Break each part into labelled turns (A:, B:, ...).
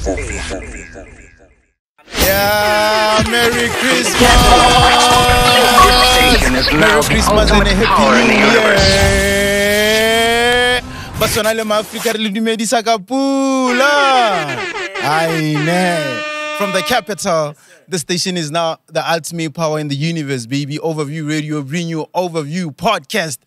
A: Yeah, Merry Christmas! Merry Christmas and a Happy New Year! Botswana le Africa le dumedisa ka pula. Amen. From the capital, the station is now the ultimate power in the universe, baby. Overview Radio, bring you Overview podcast.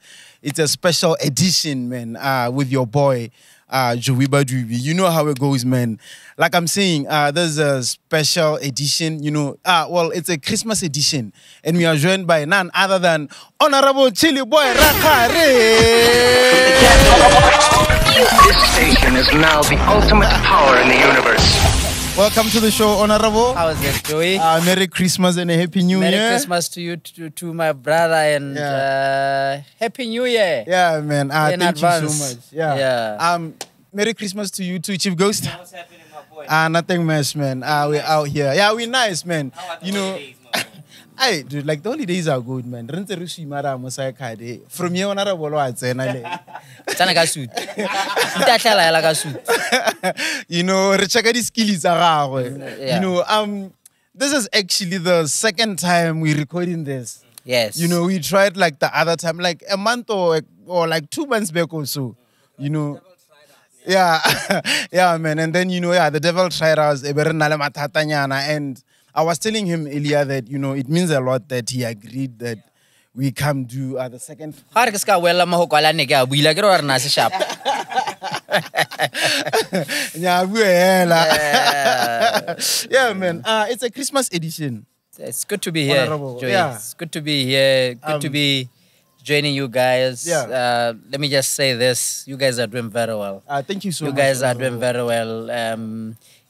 A: It's a special edition, man, with your boy, Badubi. You know how it goes, man. Like I'm saying, there's a special edition, you know. Well, it's a Christmas edition. And we are joined by none other than Honourable Chilliboy Rakgare.
B: This station is now the ultimate power in the universe.
A: Welcome to the show, Honourable.
C: How is it, Joey?
A: Merry Christmas and a Happy New Year.
C: Merry Christmas to you, to my brother, and Happy New Year.
A: Yeah, man.
C: In
A: Thank
C: advance.
A: you so much. Yeah. Merry Christmas to you too, Chief Ghost.
C: What's happening, my boy?
A: Nothing much, man. We're out here. Yeah, we're nice, man. You know, hey, dude, like the holidays are good, man. From here, Honourable, you know, you know, this is actually the second time we're recording this.
C: Yes.
A: You know, we tried like the other time, like a month or like 2 months back or so. You know. Yeah, yeah, man. And then, you know, the devil tried us. And I was telling him earlier that, you know, it means a lot that he agreed that we come do the second. Yeah, man. It's a Christmas edition.
C: It's good to be here, Joey.
A: Yeah.
C: It's good to be here. Good to be joining you guys.
A: Yeah.
C: Let me just say this. You guys are doing very well.
A: Thank you so much.
C: You guys are doing very well.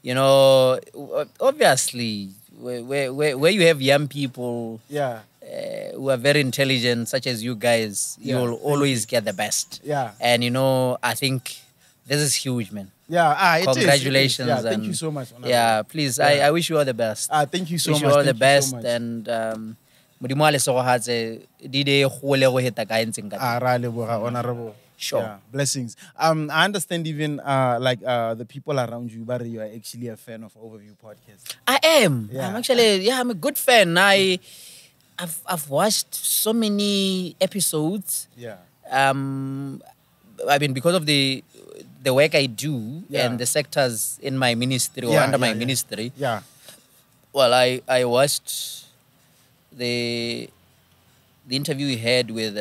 C: You know, obviously, where you have young people who are very intelligent, such as you guys, you'll always get the best.
A: Yeah.
C: And, you know, I think this is huge, man.
A: Yeah,
C: Congratulations.
A: Yeah, thank you so much.
C: Yeah, please, I wish you all the best.
A: Thank you so much.
C: Wish you all the
A: Thank you
C: best.
A: so much.
C: And
A: Honourable.
C: Sure.
A: Yeah, blessings. I understand even like the people around you, but you are actually a fan of Overview podcast.
C: I am.
A: Yeah.
C: I'm actually, I'm a good fan. I've watched so many episodes.
A: Yeah.
C: I mean, because of the work I do and the sectors in my ministry or under my ministry.
A: Yeah.
C: Well, I watched the interview we had with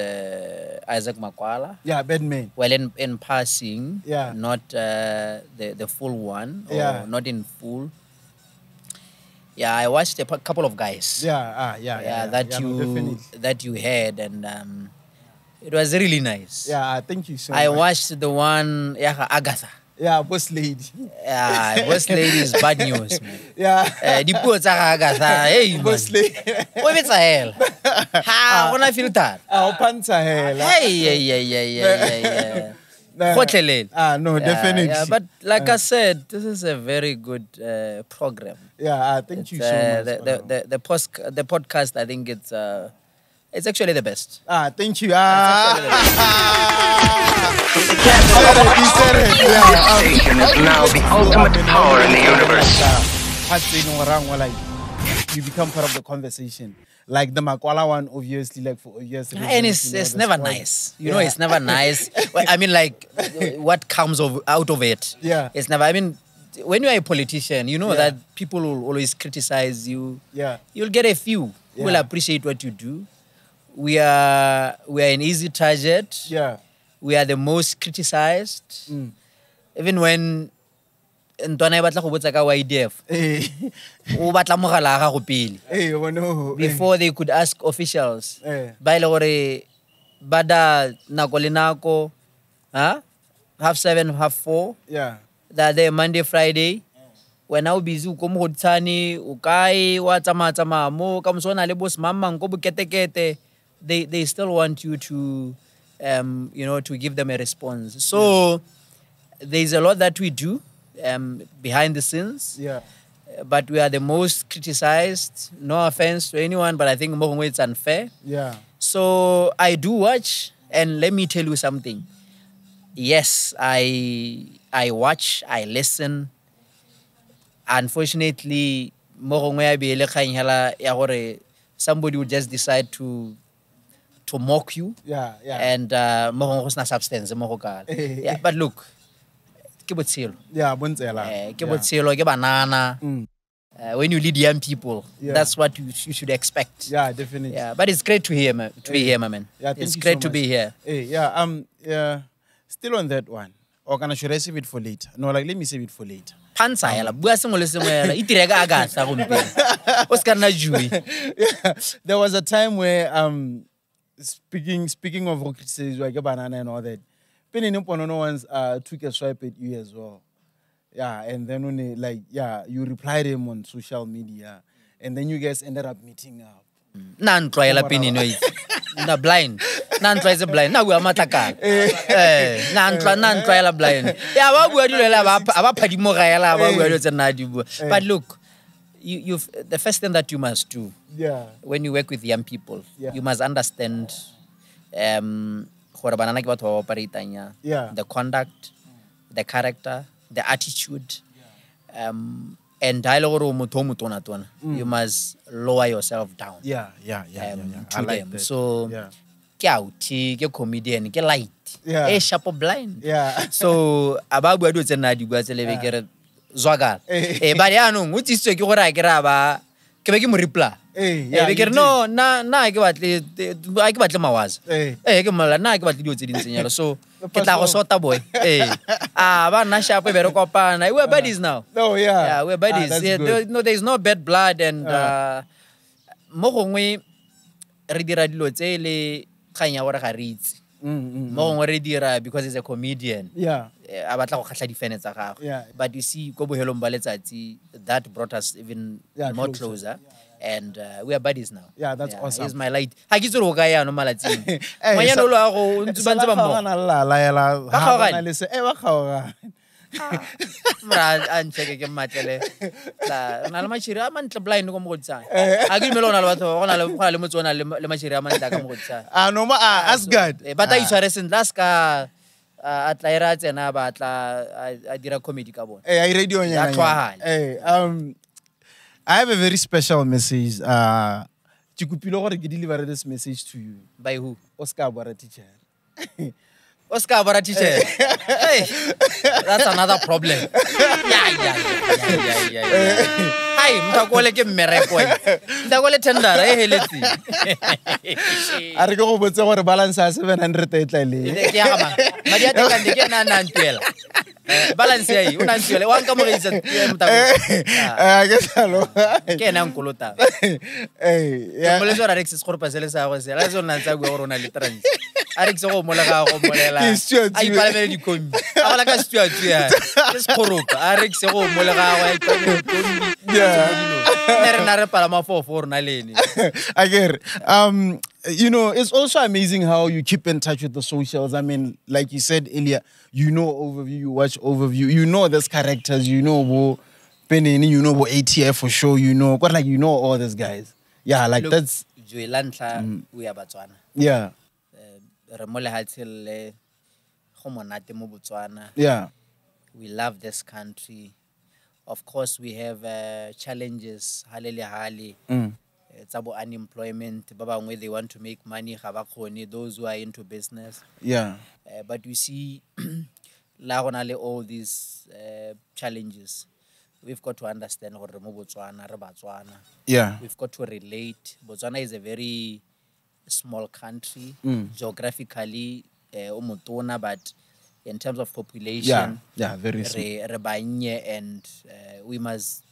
C: Isaac Makwala.
A: Yeah, Bedman.
C: Well, in passing, not the full one, or not in full. Yeah, I watched a couple of guys. That you had, and it was really nice.
A: Yeah, thank you so much.
C: I watched the one, Agatha.
A: Yeah, boss lady.
C: Yeah, boss lady is bad news, man.
A: Yeah.
C: The poor Agatha, hey,
A: boss lady.
C: What is the hell? How when I feel that?
A: Panta hell.
C: Hey.
A: No, definitely.
C: Yeah, but like I said, this is a very good program.
A: Yeah, thank you so much.
C: The podcast, I think it's actually the best.
A: Thank you.
B: This station is now the ultimate power in the universe.
A: You become part of the conversation. Like the Makwala one, obviously, like for years.
C: And it's never nice. You know, it's never nice. Well, I mean, like, what comes out of it.
A: Yeah.
C: It's never, I mean, when you are a politician, you know that people will always criticize you.
A: Yeah.
C: You'll get a few who will appreciate what you do. We are an easy target.
A: Yeah.
C: We are the most criticized. Even when ntwana e batla go botsa ka YDF o batla mogala ga go pele before they could ask officials ba ile gore bada nako le nako 7:30 4:30 that day Monday Friday when I busy ko Mogoditshane o kae wa tsama mo ka mosona le boss mamang ko boketekete they still want you to you know, to give them a response. So there's a lot that we do behind the scenes.
A: Yeah.
C: But we are the most criticized. No offense to anyone, but I think it's unfair.
A: Yeah.
C: So I do watch, and let me tell you something. Yes, I watch, I listen. unfortunately mo gongwe ya be le kgang hela ya gore somebody would just decide to mock you. And mo gongwe go sena substance mo go kala. Yeah, but look, ke botshelo.
A: Yeah, bontsela.
C: Ke botshelo, ke banana. When you lead young people, that's what you should expect.
A: Yeah, definitely.
C: Yeah, but it's great to hear, to be here, my man.
A: Yeah,
C: it's great to be here.
A: Yeah, still on that one. Or should I save it for later? No, like let me save it for later.
C: Pansa yala, bua sengwe le sengwe yala, itirega agasa gompieno. O ska nna jui.
A: There was a time where speaking of criticism, like banana and all that. Penny no ones took a swipe at you as well. Yeah, and then only you replied him on social media, and then you guys ended up meeting up.
C: Nan try la pini no na blind. Nan try is blind. Na we amataka. Nan try la blind. Yeah, ba bua dilo la ba phadimo ga yela ba bua dilo tsena di bua. But look, you the first thing that you must do when you work with young people, you must understand gore banana ke batho ba operatanya, the conduct, the character, the attitude, and dialogue you must lower yourself down.
A: To
C: I like them. That. So ke comedian, ke light. Sharp blind. So ababu ado tsena di bua tsele be kere zwaga. Ba ya no ngutsi ke gore a kera ba ke be ke mo reply. Be kere no na ke batle mawaza. Ke mola na ke batle dio tse dintsenyalo. So ke tla go sota boy. Ba na sharp be re kopana. We're buddies now.
A: Oh yeah.
C: We're buddies. There's no bad blood and mo gongwe re dira dilo tse le kganya gore ga re itse. Mo gongwe re dira because he's a comedian. A batla go khatla difene tsa gagwe. But you see go bohelong ba letsatsi that brought us even more closer. And we are buddies now.
A: Yeah, that's awesome.
C: He's my light. Ha ke tsoro go ya no malatsing. Manyano lo a go ntse ba ntse ba mo.
A: Ba khaoga.
C: Mra ancheke ke matlele. La na le machiri a mantle blind go Mogoditshane. A ke melo na le batho go na le motsona le machiri a mantle ka Mogoditshane.
A: No ma Asgard.
C: But I tshware sen laska atla ira tsena ba tla a dira comedy ka bona.
A: I radio nyana. I have a very special message. Chikupilo gore ke deliver this message to you.
C: By who?
A: Oscar Bora teacher.
C: Oscar Bora teacher. Hey, that's another problem. Yeah. Hi, mtakole ke mmereko. Mtakole tender heleti.
A: Are go botse gore balance ya 700 e tla le.
C: Ke ya ba. Madi a teka ndike na ntwela. Balance ya una ntwela wa nka mo itse mtakole.
A: Ke salo.
C: Ke na nkolota. Mo le tsora Rex se gore pasele sa go se. La zo nna tsa go rona le trans. Alex go molega go molela. Ai palamele di kombi. A la ka stuart ya. Ke se khoropa. Alex go molega go ai palamele di kombi.
A: You know, it's also amazing how you keep in touch with the socials. I mean, like you said earlier, you know overview, you watch overview, you know these characters, you know who Penini, you know who ATF for sure, you know, but like you know all these guys. Yeah, like look, that's
C: we are Botswana.
A: Yeah. Yeah.
C: We love this country. Of course, we have challenges. It's about unemployment. Where they want to make money. Those who are into business.
A: Yeah.
C: But you see, all these challenges, we've got to understand.
A: Yeah.
C: We've got to relate. Botswana is a very small country, geographically, but in terms of population,
A: very small.
C: And we must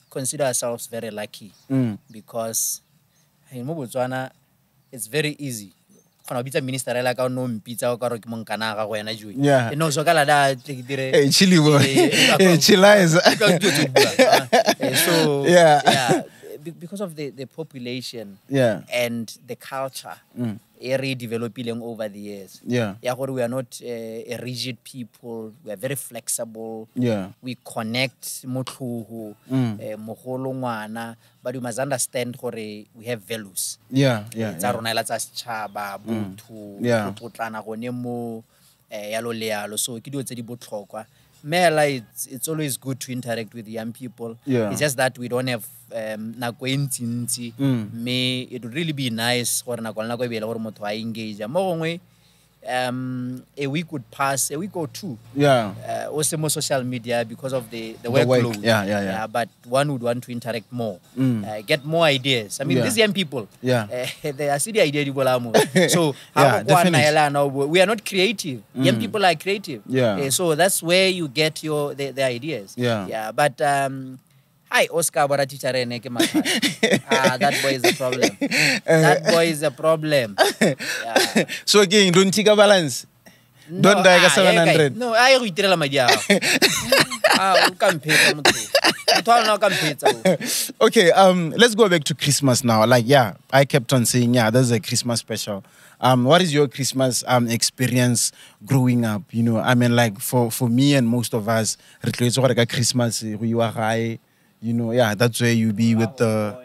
C: consider ourselves very lucky because in Botswana, it's very easy. Minister like no pizza or
A: yeah.
C: No so da
A: Chilliboy.
C: So yeah. Because of the population and the culture developing over the years.
A: Yeah,
C: we are not a rigid people. We are very flexible.
A: Yeah.
C: We connect but we must understand we have values.
A: Yeah.
C: So Mela, it's always good to interact with young people.
A: Yeah.
C: It's just that we don't have nako e ntsi. Me, it would really be nice gore nako le nako e bele gore motho a engage. Mo gongwe a week would pass, a week or two.
A: Yeah.
C: Also more social media because of the
A: work.
C: workload.
A: Yeah.
C: But one would want to interact more, get more ideas. I mean, these young people, they are the idea. So
A: definitely.
C: we are not creative. Young people are creative.
A: Yeah.
C: So that's where you get the ideas.
A: Yeah.
C: But hi, Oscar, that boy is a problem. That boy is a problem. Yeah.
A: So again, don't take a balance. Don't die 700.
C: No, I will tell my dear.
A: Okay, let's go back to Christmas now. Like, yeah, I kept on saying, yeah, there's a Christmas special. What is your Christmas experience growing up? You know, I mean, like for me and most of us, Christmas, you know, yeah, that's where you be with the,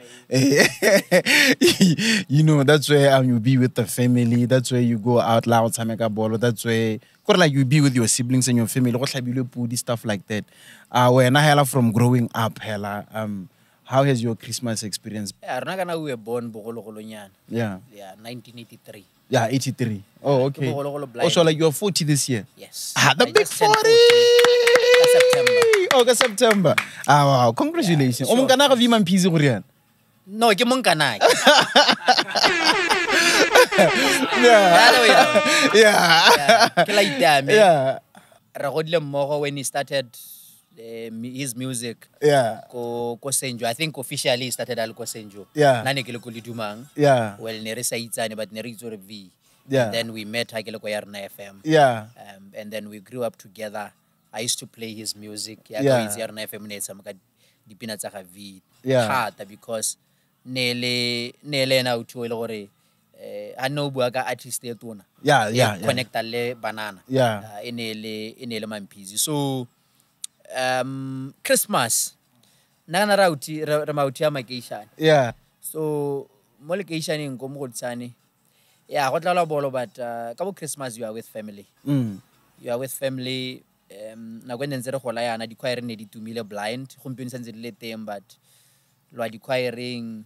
A: you know, that's where you be with the family. That's where you go out loud, that's where, like you be with your siblings and your family, stuff like that. When I hella from growing up, hella, how has your Christmas experience?
C: Yeah, we were born
A: Yeah.
C: 1983.
A: Yeah, 83. Oh, okay. Also, like you're 40 this year.
C: Yes.
A: The big 40.
C: September.
A: August, September. Wow, congratulations.
C: Sure.
A: Yeah.
C: No, when he started his music.
A: Yeah.
C: I think officially he started al Kosenjo.
A: Yeah. Yeah.
C: Well, but V.
A: Yeah.
C: And then we met FM.
A: Yeah.
C: And then we grew up together. I used to play his music.
A: Yeah.
C: Hard because nele na utuo I know buaga artist etona.
A: Yeah.
C: Connect le banana.
A: Yeah.
C: Inele mampizi. So Christmas nana rauti ramauti ya Mogoditshane.
A: Yeah.
C: So mo location in Mogoditshane. Yeah, go tla bolo but ka Christmas you are with family. You are with family. Na go ntse re gola yana di choir ne di tumile blind gompieno sentse le teng but lo di choiring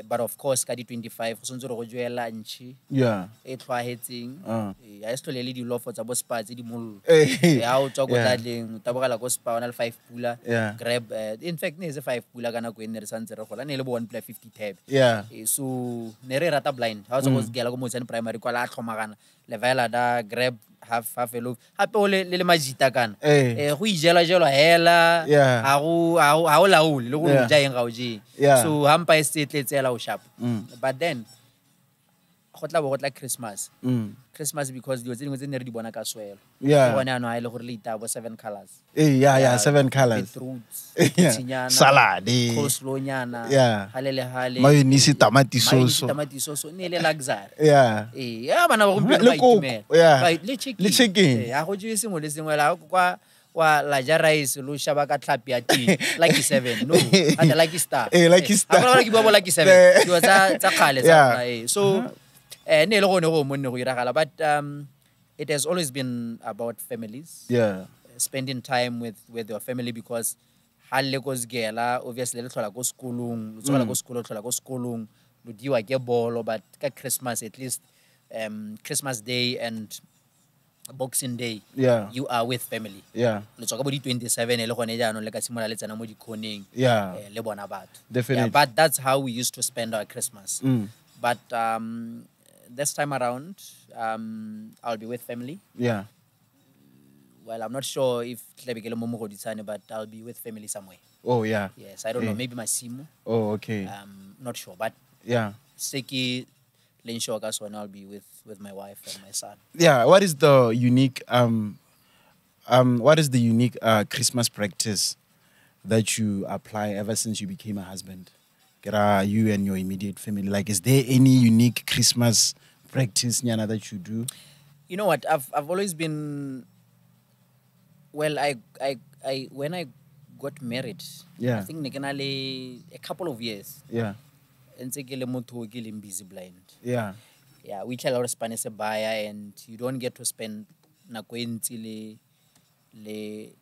C: but of course ka di 25 go sontse re go joela ntshi e tlwaetseng I still le di lofo tsa bo spa tse di mollo ya o tswa go tlatleng tabogala go spa ona le 5 pula grab in fact ne se 5 pula kana go ene re santse re gola ne le bo 1 plus 50 tab so ne re rata blind ha o tswa go gela go Motsane primary kwa la tlhomagana level da grab half a loaf hape o le Majiteng kana go ijela hela ha go laole le go ja eng ga o je so hampa e se tletsela o sharp but then go tla Christmas because the thing was in the bona ka swelo bona no ile gore le itabo 7 colors
A: 7 colors salad
C: coleslaw nyana hale
A: mayonnaise tamati
C: sauce ne le Rakgare bana ba go
A: le chicken
C: ya go je sengwe le sengwe la kwa la ja rice lo shaba ka tlhapi ya tea lucky 7 no ata lucky star
A: lucky star
C: ba ke bua lucky 7 yo tsa khale tsa so ne le gone go monne go iragala but it has always been about families spending time with your family because halle go sgela obviously le tlhola go skolong lo tsola go skolo tlhola go skolong lo diwa ke bolo but ka Christmas at least Christmas Day and Boxing Day you are with family lo tsoka bo di 27 le gone jaanong le ka simola le tsena mo dikhoneng le bona batho
A: definitely
C: but that's how we used to spend our Christmas but this time around I'll be with family well I'm not sure if tlebekele mo Mogoditshane but I'll be with family somewhere yes I don't know maybe Masimo
A: okay
C: not sure but seki Lenshow Kaswana I'll be with my wife and my son.
A: What is the unique Christmas practice that you apply ever since you became a husband? You and your immediate family. Like, is there any unique Christmas practice, Nyana, that you do?
C: You know what? I've always been. Well, I when I got married, I think a couple of years. And busy blind. We tell our Spanish buyer and you don't get to spend le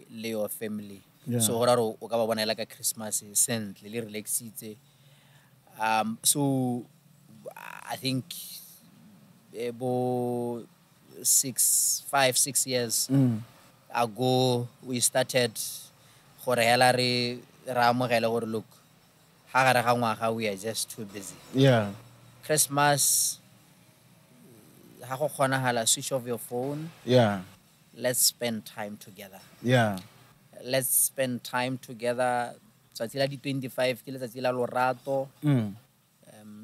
C: your family.
A: Yeah.
C: So hora ro o ka ba bona like a Christmas sent le relaxitse. So I think about 5-6 years ago we started gore hela re amogela gore look ha gare ga ngwaga we are just too busy.
A: Yeah.
C: Christmas ha go kgonahala switch off your phone.
A: Yeah.
C: Let's spend time together.
A: Yeah.
C: Let's spend time together. Tsatsi la di 25 ke letsatsi la lorato.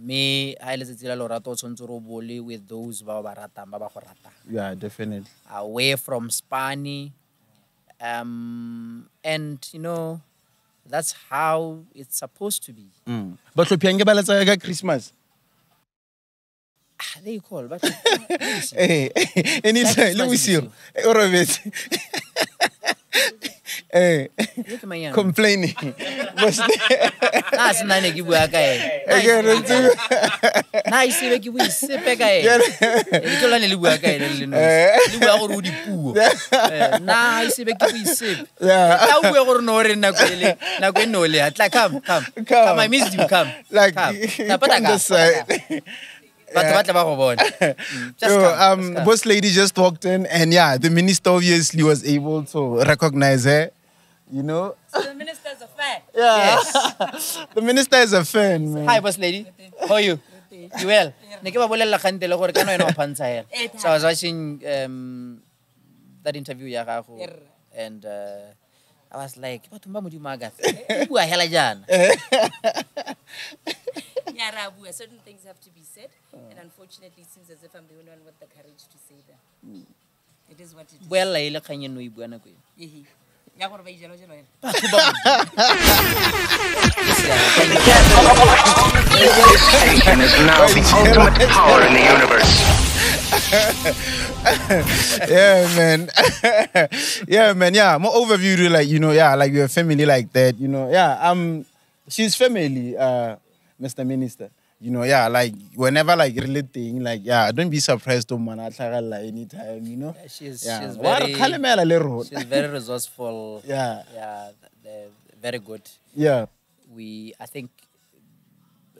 C: Me ha ile letsatsi la lorato o tshwantse ro bole with those ba ba ratang ba ba go ratang.
A: Yeah, definitely.
C: Away from Spani. And you know that's how it's supposed to be.
A: But hlophiang ba letsa ka Christmas.
C: They call but
A: Hey, anytime let me see you. Orobet. Hey, complaining.
C: Na sinane ke bua ka e. Na ise be ke bua sepe ka e. Ke tlola ne le bua ka e le no. Le bua gore o dipuo. Na ise be ke bua sepe. Ka bua gore no re na go no le atla come. I miss you come.
A: Like
C: come.
A: Come this side. Boss lady just walked in, and yeah, the minister obviously was able to recognize her. You know,
D: so the minister's a fan.
A: Yeah,
C: Yes.
A: The minister is a fan, man.
C: Hi, boss lady. How are you? You well? Ne ke ba bolela khante le gore ka no ena o phantsha hela. So I was watching that interview ya gago, and I was like, "Batho ba modimo a ka se bua hela jana."
D: Yeah, certain things have to be said, and unfortunately, it seems as if I'm the only one with the courage to say that. It is what it is.
C: Well, ile khanye no e bua na go.
D: Ya gore ba ijelo jelo.
B: This station is now the ultimate power in the universe.
A: Yeah, man. Yeah, man. Yeah, more overview to like, you know, yeah, like your family like that, you know. Yeah, she's family, Mr. Minister. You know, yeah, like whenever like relating, like yeah, don't be surprised to manatla anytime, you know.
C: She's
A: very
C: resourceful.
A: Yeah.
C: Very good.
A: Yeah.
C: I think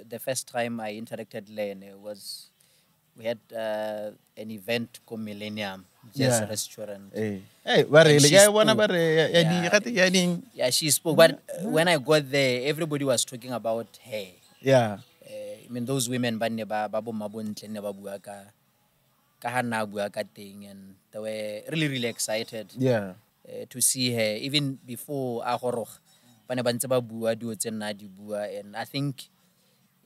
C: the first time I interacted Lene was we had an event called Millennium Jazz Restaurant.
A: Hey,
C: yeah, she spoke. But when I got there, everybody was talking about her.
A: Yeah.
C: I mean, those women ba bo mabontle ne ba bua ka ha na bua ka teng, and they were really excited.
A: Yeah.
C: To see her even before a goroga ba ne ba ntse ba bua dio tse nna di bua, and I think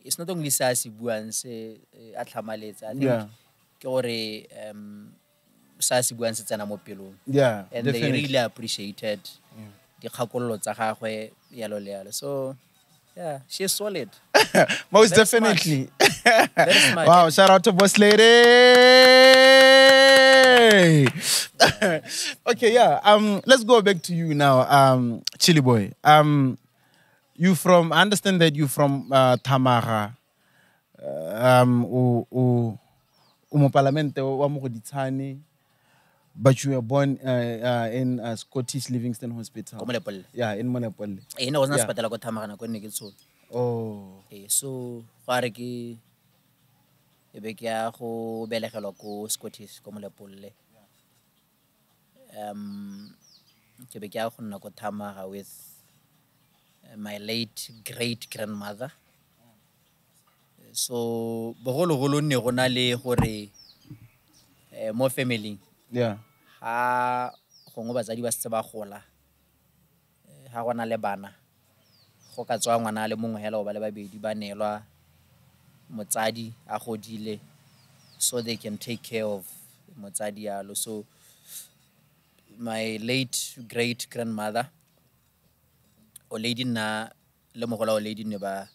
C: it's not only sa se buang se a tlhamaletsa. I think ke gore sa se buang se tsena mo pelong.
A: Yeah,
C: and
A: definitely.
C: They really appreciated dikgakololo tsa gagwe yalo le yalo. So yeah, she's solid.
A: Most
C: Very
A: definitely.
C: Very smart.
A: Wow, shout out to boss lady. Okay, yeah. Let's go back to you now, Chilliboy. You from? I understand that you from Tamara. Parliament wa Mogoditshane, but you were born in Scottish Livingston Hospital. Yeah, in Monopole.
C: Ene go tsena sepatala go Thamagana go nne ke tsone.
A: Oh.
C: So ga re ke e be ke ya go belegelwa ko Scottish ko Molepole. Ke be ke ya go nna ko Thamaga with my late great grandmother. So bogologolo ne go na le gore mo family.
A: Yeah.
C: Ha gongwe batsadi ba se ba gola ha gona le bana go ka tswa ngwana le mongwe hela o ba le babedi ba nelwa motsadi a godile so they can take care of motsadi yalo. So my late great grandmother o lady na le mogola o lady ne ba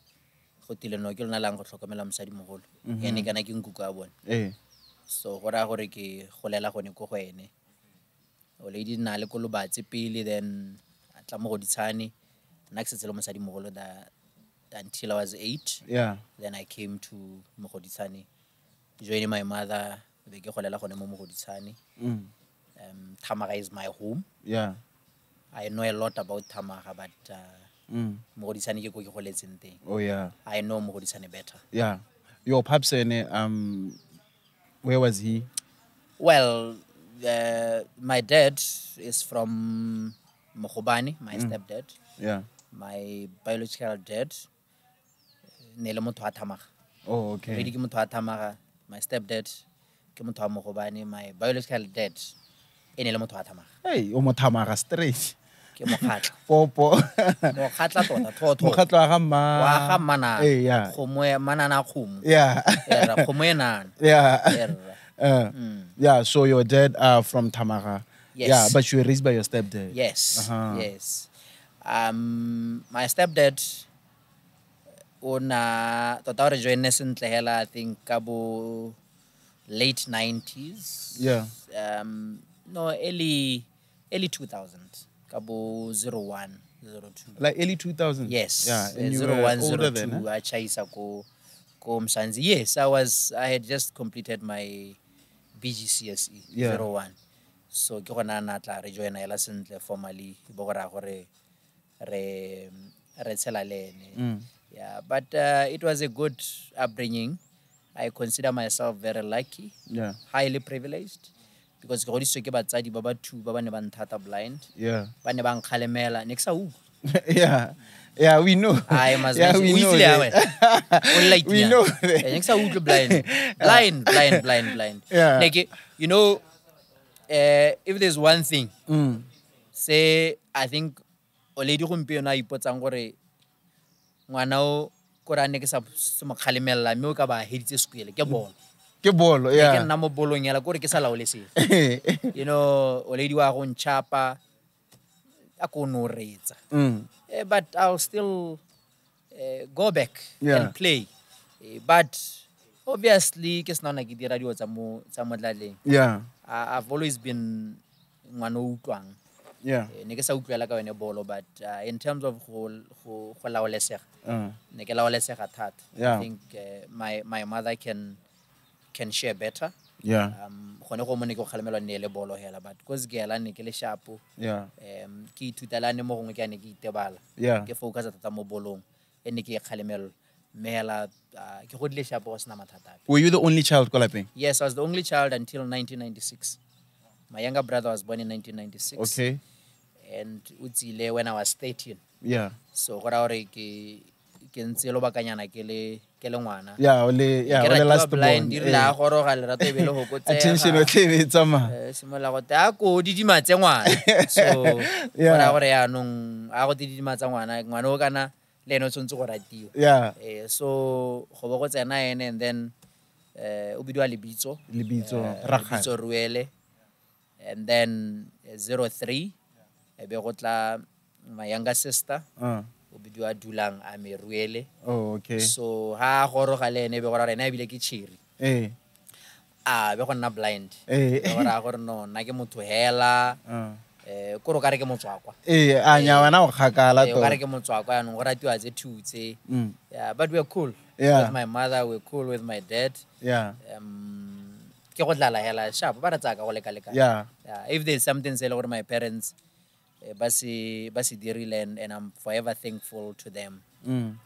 C: gotile no ke lona lang go tlhokomela mosadi mogolo ene kana ke nkuku a bone. So go ra gore ke golela gone ko go ene o lady na le ko lobatse pele, then atla Mogoditshane nna ke setse le mosadi mogolo until I was 8.
A: Yeah.
C: Then I came to Mogoditshane joining my mother be ke golela gone mo Mogoditshane. Tamaga is my home.
A: Yeah.
C: I know a lot about Tamaga, but Mogoditshane ke ko ke goletseng teng.
A: Oh yeah.
C: I know Mogoditshane better.
A: Yeah. Your pops where was he?
C: Well, my dad is from Mokgobane, my stepdad.
A: Yeah.
C: My biological dad, Nele motho wa Tamaga.
A: Oh, okay.
C: Already ke motho wa Tamaga. My stepdad, ke motho wa Mokgobane. My biological dad, Nele motho wa Tamaga.
A: Hey, o Tamaga straight.
C: Ke mokgatla.
A: Popo.
C: Mokgatla tota, Toto.
A: Mokgatlo wa ga mma.
C: Wa ga Manana.
A: Hey, yeah.
C: Kgomo ya Manana kgomo.
A: Yeah.
C: Era kgomo e nana.
A: Yeah.
C: Era.
A: Yeah, so your dad are from Tamaga.
C: Yes.
A: Yeah, but you were raised by your stepdad.
C: Yes.
A: Uh-huh.
C: Yes. My stepdad ona tota re joinne sentle hela I think kabo late 90s.
A: Yeah.
C: No, early 2000. Kabo 01, 02.
A: Like early 2000s?
C: Yes.
A: Yeah, and you
C: 01,
A: were older
C: 02,
A: then, huh?
C: Achaisa ko Msanzi. Yes, I had just completed my BGCSE,
A: Yeah.
C: 01. So ke gona na tla re joina ela sentle formally bo go ra gore re tshela lene. Yeah, but it was a good upbringing. I consider myself very lucky.
A: Yeah.
C: Highly privileged because ke godisitswe ke batsadi ba ba two ba ba ne ba nthata blind.
A: Yeah.
C: Ba ne ba nkgalemela ne ke sa utlwe.
A: Yeah. Yeah, we know.
C: I must
A: yeah,
C: mention.
A: we know. That. We know. That.
C: Blind.
A: Yeah.
C: Like, you know, if there's one thing, say, I think, already gompieno a ipotsang gore ngwana o ko ra ne ke sa mo kgalemela mme o ka ba heditse skwele ke bolo.
A: Ke bolo,
C: Ke
A: yeah.
C: nna mo bolong yela gore ke sa laole se. You know, already wa go nchapa a ko no retsa. But I'll still go back and play. But obviously, ke sna na ke dira dio tsa mo tlaleng.
A: Yeah.
C: I've always been ngwana o utlwang.
A: Yeah.
C: Ne ke sa utlwela ka yone bolo, but in terms of go laolesega, ne ke laolesega thata.
A: Yeah.
C: I think my mother can share better.
A: Yeah.
C: Gone go mone ke go khalemelwa ne le bolo hela, but cause ke ela ne ke le sharpo.
A: Yeah.
C: Ke itutelane mo gongwe ke ane ke itebala.
A: Yeah.
C: Ke focus tata mo bolong ene ke khalemelo mela ke godile sharpo sna mathata.
A: Were you the only child, Kolapeng?
C: Yes, I was the only child until 1996. My younger brother was born in 1996.
A: Okay.
C: And utsile when I was 13.
A: Yeah.
C: So gora hore ke ntse lo bakanyana ke le ngwana.
A: Yeah, ole last
C: blind
A: born.
C: la goro ga le rato e be le go kotsega.
A: Attention o tlebe tsama.
C: Simola go ta go didimatse ngwana. So gora gore ya nong a go didimatsa ngwana o kana le eno tsontse go ratiwa.
A: Yeah.
C: So go bo go tsena ene and then o bidwa lebitso
A: Rakgare.
C: Ruele. And then 03 ebe go tla my younger sister o bidwa Dulang a me Ruele.
A: Oh, okay.
C: So ha goro ga le ene be go ra rena ebile ke chiri be go nna blind be go ra gore no nna ke motho hela ko ro ka re ke motswakwa
A: anya wana o khakala to
C: ka re ke motswakwa no go ratiwa tse thutse. Yeah, but we're cool with my mother, we're cool with my dad.
A: Yeah.
C: Ke go dlala hela sharp ba ra tsaka go leka.
A: Yeah.
C: If there's something say like my parents basi dirile and I'm forever thankful to them.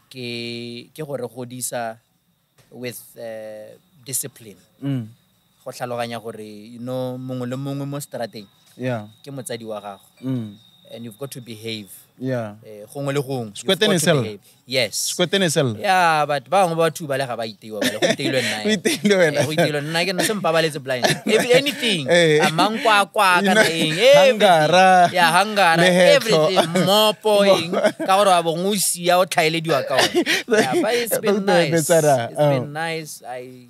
C: Ke gore godisa with discipline. Go tlhaloganya gore you know mongwe le mongwe mo strateng.
A: Yeah.
C: Ke motsadi wa gago. And you've got to behave.
A: Yeah.
C: Gongwe le gongwe. Yes. Yeah, but ba ngwe ba two ba le ga ba itiwa ba le go iteilwe nna. Go iteilwe nna ke nna se mpabaletse blind. Anything. Amangwa kana eng. Hangara. Everything. Mopo eng. Ka gore ba bongusi ya o tlhaelediwa ka ona. Yeah, but it's been nice. It's been nice. I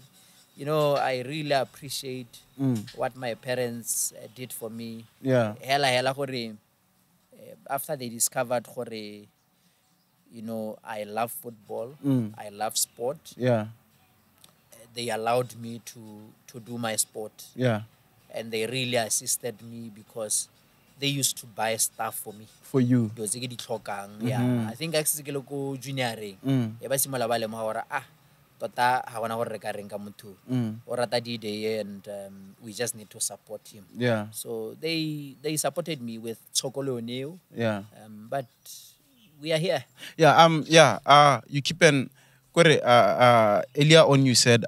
C: really appreciate what my parents did for me.
A: Yeah.
C: Hela gore after they discovered gore I love football, I love sport.
A: Yeah.
C: They allowed me to do my sport.
A: Yeah.
C: And they really assisted me because they used to buy stuff for me.
A: For you.
C: Yeah. I think I go junioring. Ba simola ba le mo gore tota ha gona gore re ka reng ka motho o rata D-Day, and we just need to support him.
A: Yeah.
C: So they supported me with Tsokolo Neo.
A: Yeah.
C: But we are here.
A: Yeah. You keep an earlier on you said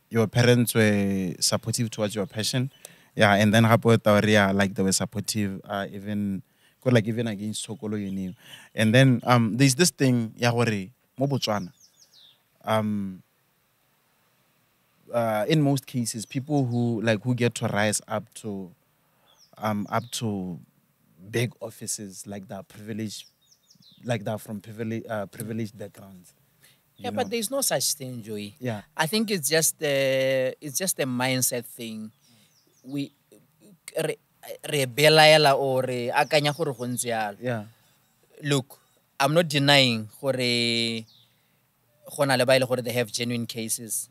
A: your parents were supportive towards your passion. Yeah, and then like they were supportive even against Tsokolo Neo. And then there's this thing ya gore mo Botswana. In most cases, people who get to rise up to big offices like that, from privileged backgrounds.
C: Yeah, but there's no such thing, Joey.
A: Yeah.
C: I think it's just a mindset thing. We rebella or akanya gore go ntse yalo.
A: Yeah.
C: Look, I'm not denying gore gona le ba ile gore they have genuine cases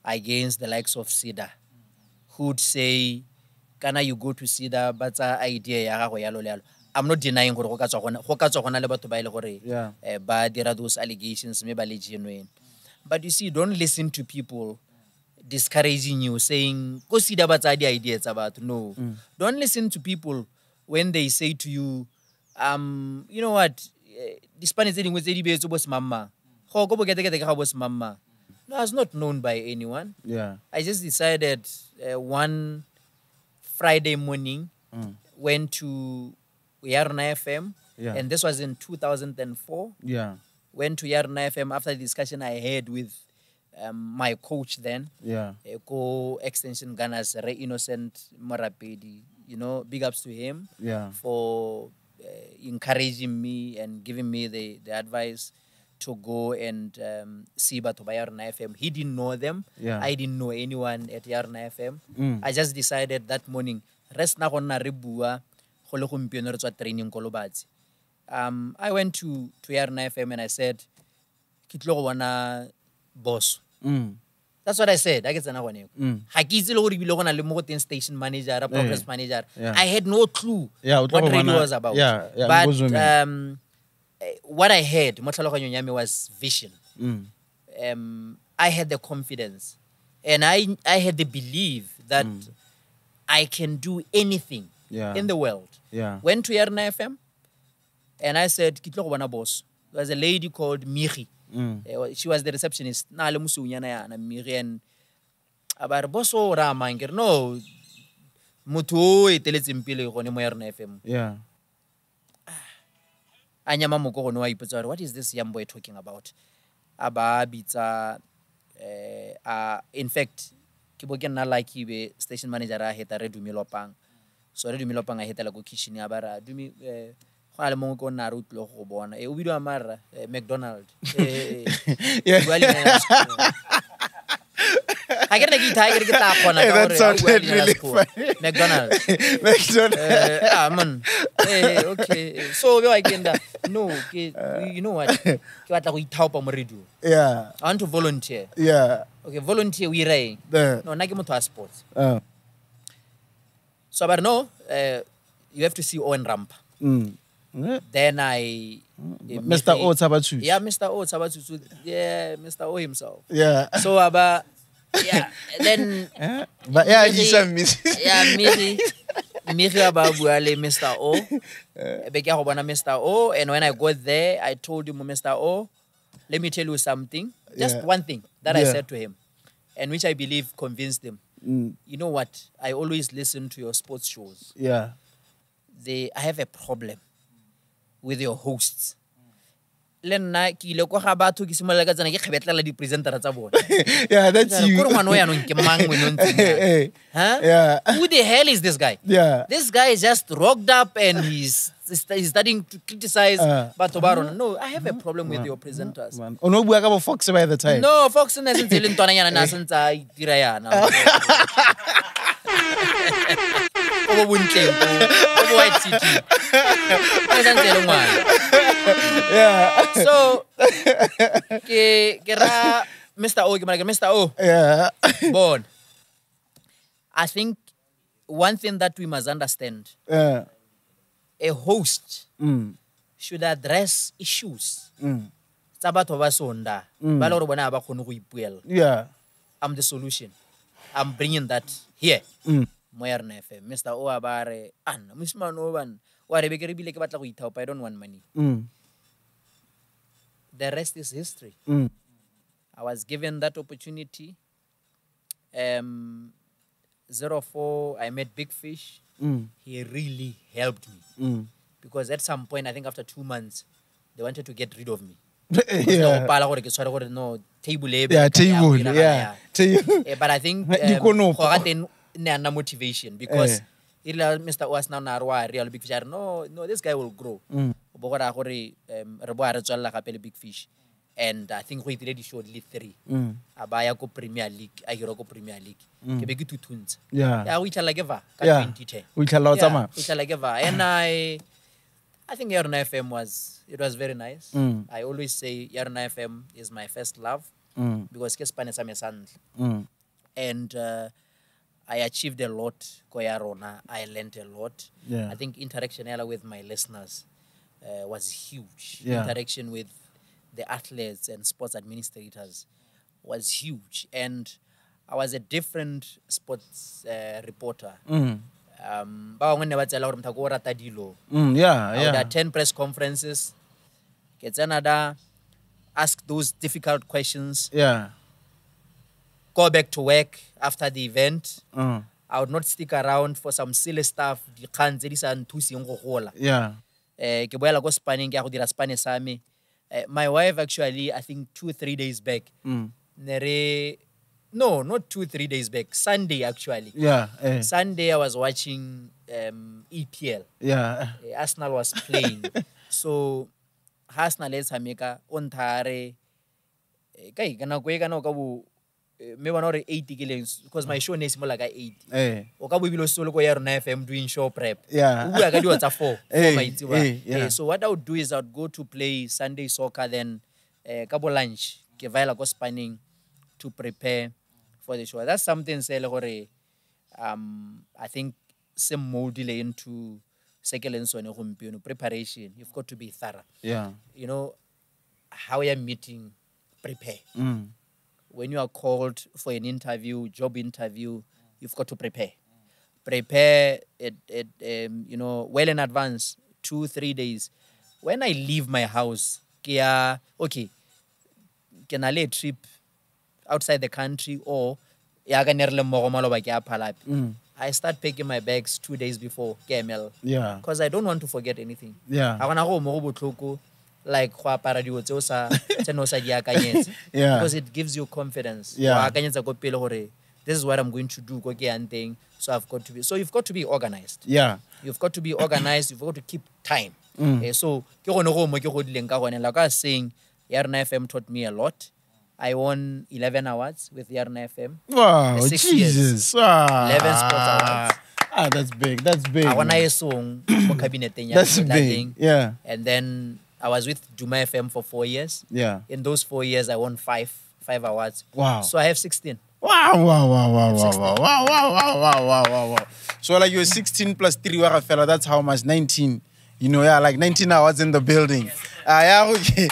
C: against the likes of SIDA, who'd say, "Kana you go to SIDA, but idea ya gago yalo le yalo." I'm not denying gore go ka tswa gona le batho ba ile gore ba dira those allegations me ba le genuine. But you see, don't listen to people discouraging you, saying, "Go SIDA ba tsa di ideas about." No. Don't listen to people when they say to you, you know what, the Spanish thing was the boss mama. No, I was not known by anyone.
A: Yeah.
C: I just decided one Friday morning, went to Yarna FM, and this was in 2004.
A: Yeah.
C: Went to Yarna FM after the discussion I had with my coach then.
A: Yeah.
C: Co-extension Gunners, Ray Innocent Marapedi. You know, big ups to him for encouraging me and giving me the advice to go and see Batho ba Yarna FM. He didn't know them.
A: Yeah.
C: I didn't know anyone at Yarna FM. I just decided that morning, rest na gonna re bua go le gompieno re tswa training ko Lobatse. I went to Yarna FM and I said, "Ke tlo go bona boss." That's what I said. I get na gone. Ha ke itse le gore bile gona le mo teng station manager, a progress manager. I had no clue what radio was about. But what I had, mo tlhaloganyong ya me, was vision. I had the confidence, and I had the belief that I can do anything in the world.
A: Yeah.
C: Went to Yarna FM, and I said, "Kitlo go bona boss." There was a lady called Miri. She was the receptionist. Na le musunyana ya na Miri, and about boss o ra mangere no motho o eteletseng pele gone mo Yarna FM.
A: Yeah.
C: Anyama moko gone wa ipotsa, what is this young boy talking about? Aba bitsa in fact ke bo ke nna like be station manager a heta re Dumilopang. So re Dumilopang a heta la go kitchen ya bara Dumi go a le mongwe ko nna re utlo go bona o bidwa mara McDonald I get the guitar, I get the phone.
A: That sounded really funny.
C: McDonald's.
A: McDonald's.
C: Okay. So I can no, you know what?
A: Yeah.
C: I want to volunteer.
A: Yeah.
C: Okay, volunteer we ray. No, na ke motho a sports. So but no, you have to see Owen Ramp. Then I
A: Mr. O Tabatsu.
C: Yeah, Mr. O Tabatsu. Yeah, Mr. O himself.
A: Yeah.
C: So yeah, then
A: but yeah, he's a miss.
C: Yeah, Miri Ababuale, Mr. O. Bekia Hobana Mr. O. And when I got there, I told him, Mr. O, let me tell you something. Just one thing that I said to him, and which I believe convinced him. You know what? I always listen to your sports shows.
A: Yeah.
C: I have a problem with your hosts. Yeah, that's you.
A: Yeah.
C: Who the hell is this guy?
A: Yeah.
C: This guy just rocked up and he's starting to criticize Batobaro. No, I have a problem with your presenters.
A: No, Fox by the time.
C: No, Fox doesn't tell him to
A: Yeah.
C: So, Mr. O.
A: Yeah.
C: Born. I think one thing that we must understand, a host should address issues tsa batho ba sonda ba le gore bona ba khone go ipuela.
A: Yeah.
C: I'm the solution. I'm bringing that here. Moya rena FM. Mr. Oabare, Anna, Musmano ban. Wa re be ke re bile ke batla go ithaopa, I don't want money. The rest is history. I was given that opportunity. 04, I met Big Fish. He really helped me. Because at some point, I think after 2 months, they wanted to get rid of me.
A: Yeah.
C: No, table.
A: Yeah, table. Yeah.
C: But I think motivation because Mr. Was now real Big Fish. No, this guy will grow. Big Fish. And I think we already showed League 3. Abaya ko Premier League, Ahiro ko Premier League. Kebeki two tunes. Yeah, we shall like ever.
A: Yeah, we shall lot sama.
C: We shall like ever. And I think Yarna FM was very nice. I always say Yarna FM is my first love because Kespane Samesan. And I achieved a lot. Koyarona, I learned a lot.
A: Yeah.
C: I think interaction with my listeners was huge.
A: Yeah.
C: Interaction with the athletes and sports administrators was huge. And I was a different sports reporter. I would attend press conferences, get another, ask those difficult questions.
A: Yeah.
C: Go back to work after the event. I would not stick around for some silly stuff.
A: Yeah.
C: My wife actually, I think 2 or 3 days back. No, not 2 or 3 days back. Sunday actually.
A: Yeah.
C: Sunday I was watching EPL.
A: Yeah.
C: Arsenal was playing. So Arsenal is Hamika on Tare. Maybe not 80 killings because my show is more like 80. Okabu bilo solo ko Yarna FM doing show prep.
A: Yeah.
C: I got do at 4. So what I would do is I would go to play Sunday soccer, then kabo lunch, ke vaila go spanning to prepare for the show. That's something I think some mold into second preparation. You've got to be thorough.
A: Yeah.
C: You know how you're meeting, prepare. When you are called for an interview, job interview, you've got to prepare. Prepare it well in advance, 2-3 days. When I leave my house, can I lay a trip outside the country or I start packing my bags 2 days before KML.
A: Yeah.
C: Because I don't want to forget anything.
A: Yeah.
C: Like yeah. Because it gives you confidence.
A: Yeah.
C: This is what I'm going to do. So you've got to be organized.
A: Yeah.
C: You've got to be organized. You've got to keep time. So like I was saying, Yarna FM taught me a lot. I won 11 awards with Yarna FM.
A: Wow,
C: 6
A: Jesus.
C: years.
A: Wow.
C: 11 sports awards.
A: That's big. That's big.
C: I won a song.
A: That's big. Yeah.
C: And then I was with Juma FM for 4 years.
A: Yeah.
C: In those 4 years, I won 5 awards.
A: Wow.
C: So I have 16.
A: Wow. So like you're 16 plus 3 fella, that's how much? 19. Like 19 hours in the building. Okay.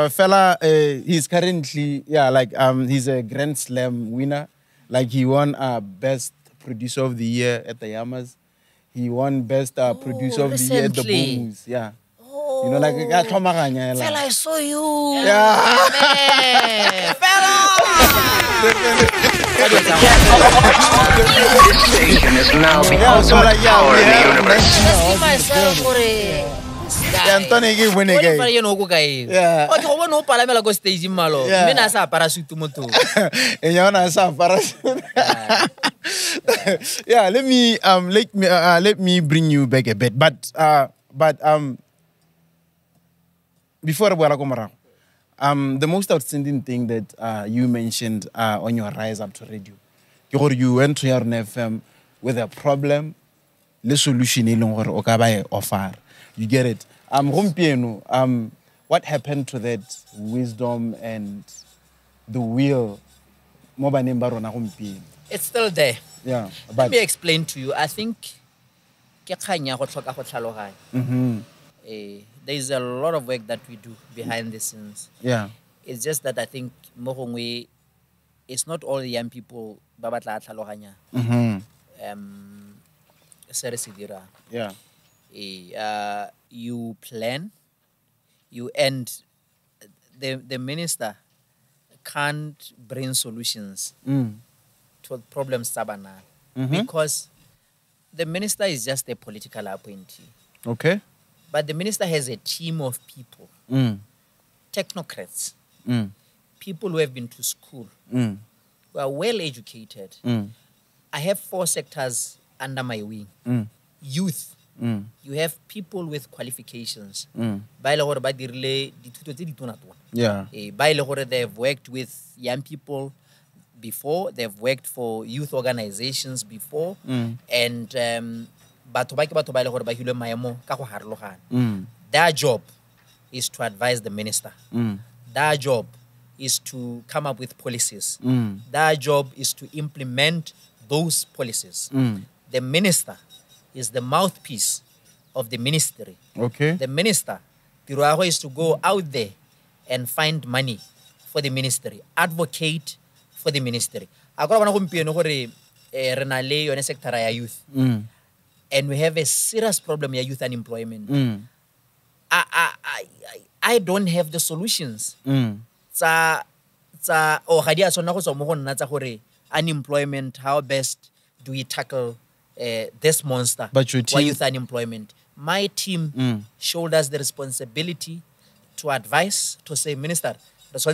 A: Fella, he's currently, he's a Grand Slam winner. Like he won Best Producer of the Year at the Yamas. He won Best Producer of the Year at the Booms. Yeah. Fella,
C: I saw you.
A: Yeah.
C: Fella!
B: This station is now the ultimate power in the universe.
A: Yeah, let me bring you back a bit. But before the most outstanding thing that you mentioned on your rise up to radio, you went to your FM with a problem, the solution offer. You get it. What happened to that wisdom and the will?
C: It's still there.
A: Yeah.
C: Let me explain to you. I think ke kganya go tlhoka go tlhaloganya. There is a lot of work that we do behind the scenes.
A: Yeah.
C: It's just that I think mo gongwe it's not all the young people ba batla tlhaloganya. Se re se dirang.
A: Yeah.
C: You plan, you end. The minister can't bring solutions to problems because the minister is just a political appointee.
A: Okay.
C: But the minister has a team of people, technocrats, people who have been to school, who are well educated. I have 4 sectors under my wing. Youth. You have people with qualifications.
A: Yeah.
C: They've worked with young people before. They've worked for youth organizations before. And their job is to advise the minister. Their job is to come up with policies. Their job is to implement those policies. The minister is the mouthpiece of the ministry.
A: Okay.
C: The minister, Piruaho, is to go out there and find money for the ministry, advocate for the ministry. Youth. And we have a serious problem here, youth unemployment. I don't have the solutions. Unemployment, how best do we tackle this monster?
A: But your team,
C: youth unemployment. My team shoulders the responsibility to advise, to say, Minister, because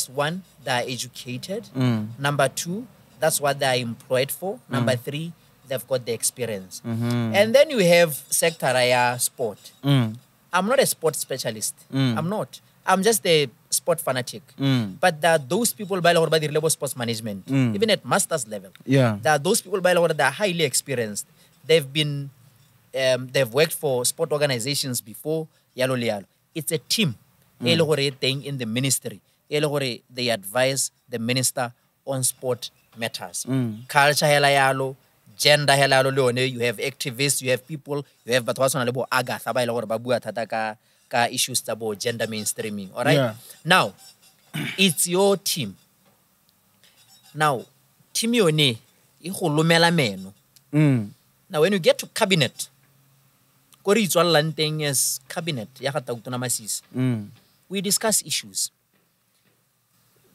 C: 1, they are educated. Number 2, that's what they are employed for. Number 3, they've got the experience. And then you have sector sport. I'm not a sport specialist. I'm not. I'm just a sport fanatic. But there are those people by the level of sports management, even at master's level.
A: Yeah.
C: There are those people by that are highly experienced. They've worked for sport organizations before. It's a team. In the ministry. They advise the minister on sport matters. Culture helayalo, gender helayalo, you have activists, you have people, you have Botswana Agatha by Babua Tataka issues about gender mainstreaming. All right.
A: Yeah.
C: Now, it's your team. Now, team yone ikhulumela meno. Now, when you get to cabinet, Kori Lanteng is cabinet, we discuss issues.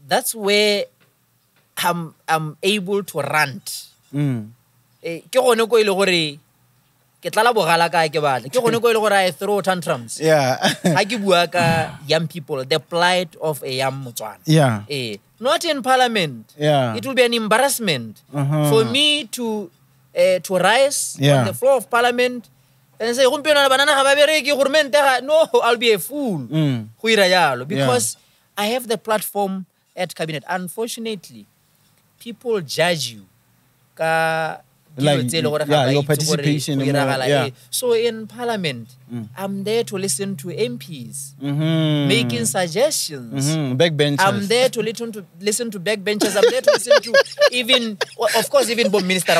C: That's where I'm able to rant. I throw tantrums.
A: Yeah.
C: Young people, the plight of a young Motswana.
A: Yeah.
C: Not in parliament.
A: Yeah.
C: It will be an embarrassment for me to rise on the floor of parliament and say, no, I'll be a fool. Because I have the platform at cabinet. Unfortunately, people judge you.
A: Your participation.
C: So in parliament, I'm there to listen to MPs, making suggestions.
A: Backbenchers.
C: I'm there to listen to backbenchers. I'm there to listen to even, of course, even Minister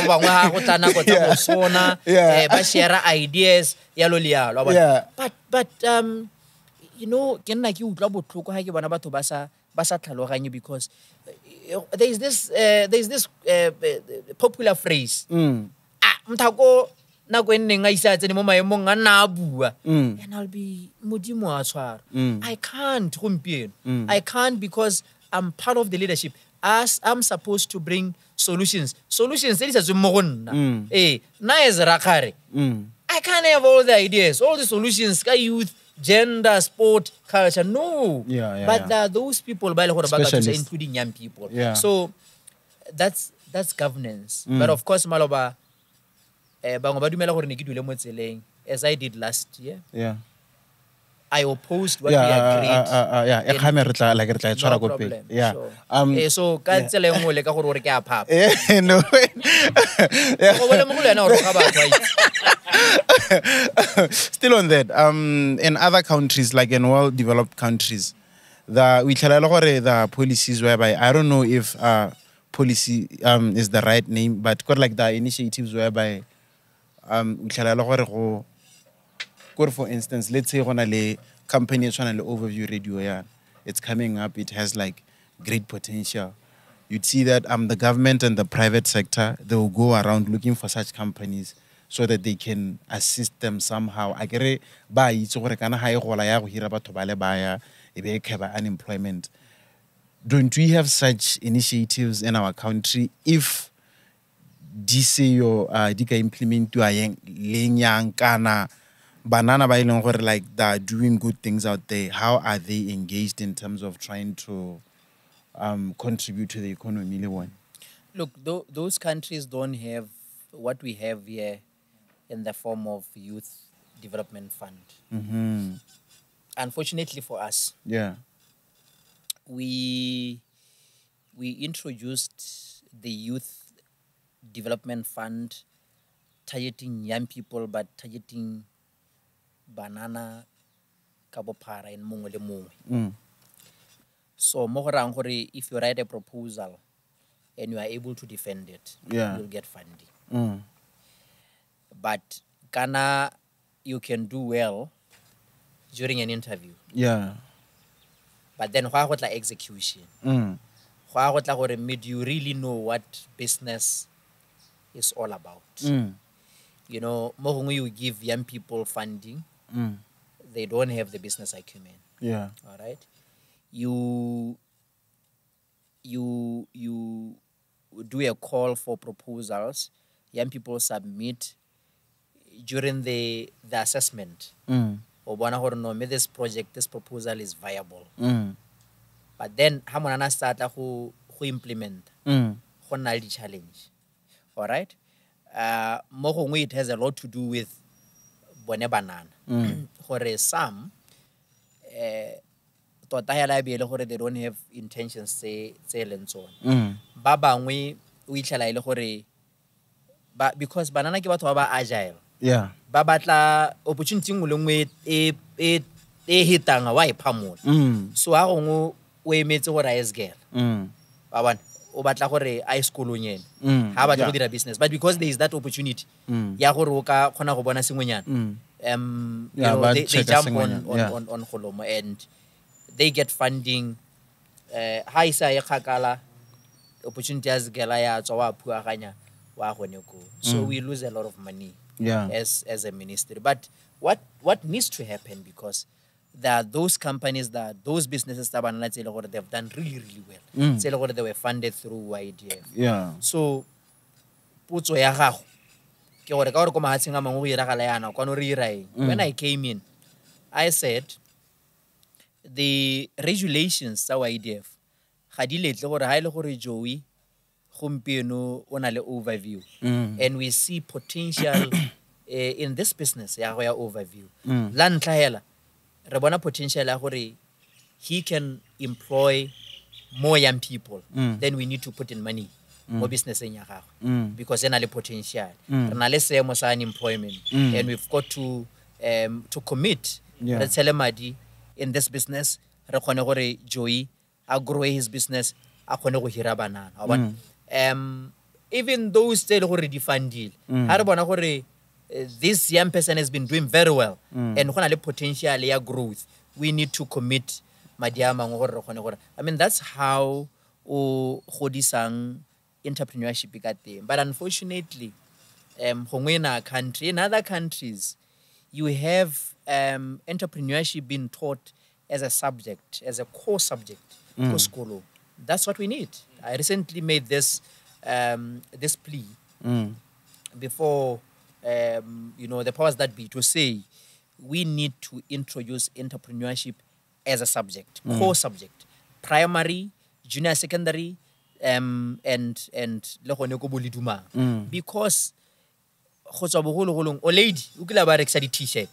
C: share ideas. But you know, because there's this popular phrase. And I'll be I can't because I'm part of the leadership. As I'm supposed to bring solutions. Solutions. Rakgare. I can't have all the ideas, all the solutions. Youth, gender, sport, culture. No. But there are those people, including young people. So that's governance. But of course, Maloba, as I did last year. I opposed what we agreed. No problem. So
A: still on that, in other countries, like in well-developed countries, the policies whereby I don't know if policy is the right name, but got like the initiatives whereby for instance, let's say on a company trying to overview radio, yeah, it's coming up, it has like great potential. You'd see that the government and the private sector, they will go around looking for such companies so that they can assist them somehow. I get it, unemployment. Don't we have such initiatives in our country? If dika implement to a kana banana ba ileng gore like they are doing good things out there, how are they engaged in terms of trying to contribute to the economy?
C: Look, those countries don't have what we have here in the form of youth development fund.
A: Mm-hmm.
C: Unfortunately for us, we introduced the youth development fund targeting young people, but targeting banana kabopara and mongwe le mongwe. So if you write a proposal and you are able to defend it, you'll get funding. But Ghana, you can do well during an interview. But then why got like execution? Why got like you really know what business is all about? You know, more you give young people funding, they don't have the business acumen. All right. You do a call for proposals. Young people submit during the assessment. This project, this proposal is viable. But then, how start to implement? The challenge. All right. It has a lot to do with bone banana. For some, they don't have intentions say and so on. Baba we because banana ke batho ba agile. Ba batla opportunity ngwe e hitanga wa iphamula. So a gongwe o emetse gore a girl. Ba bona o batla gore a sekolo nyene. Ha ba go dira business, but because there is that opportunity ya gore o ka khona go bona sengwenyana. They jump on Kholomo and they get funding. Ha isa ya khakala opportunity as gela ya tswa wa phuaganya wa gone go. So we lose a lot of money as a ministry. But what needs to happen, because there are those companies, those businesses that they've done really, really well. They were funded through YDF. So putso ya gago ke gore ka gore ko mahatsheng a mangwe go iragala yana kwa no re iraeng. When I came in, I said the regulations tsa YDF ga di letle gore ha ile gore Joey gompieno o na le overview, and we see potential in this business ya go ya overview. La ntlha hela re bona potential ya gore he can employ more young people. Then we need to put in money more business in ya gago, because ena le potential. Re na le seemo sa unemployment, and we've got to commit re tshele madi in this business. Re khone gore Joey a grow his business, a khone go hira banana. Even those tse le gore di fundile ha re bona gore this young person has been doing very well, and go na le potential ya growth, we need to commit madi a mangwe gore re khone gore, I mean, that's how o godisang entrepreneurship ka teng. But unfortunately, in other countries, you have entrepreneurship being taught as a subject, as a core subject for school. That's what we need. I recently made this plea before the powers that be, to say we need to introduce entrepreneurship as a subject, core subject, primary, junior, secondary, and because o lady o kila ba rekisa di t-shirt,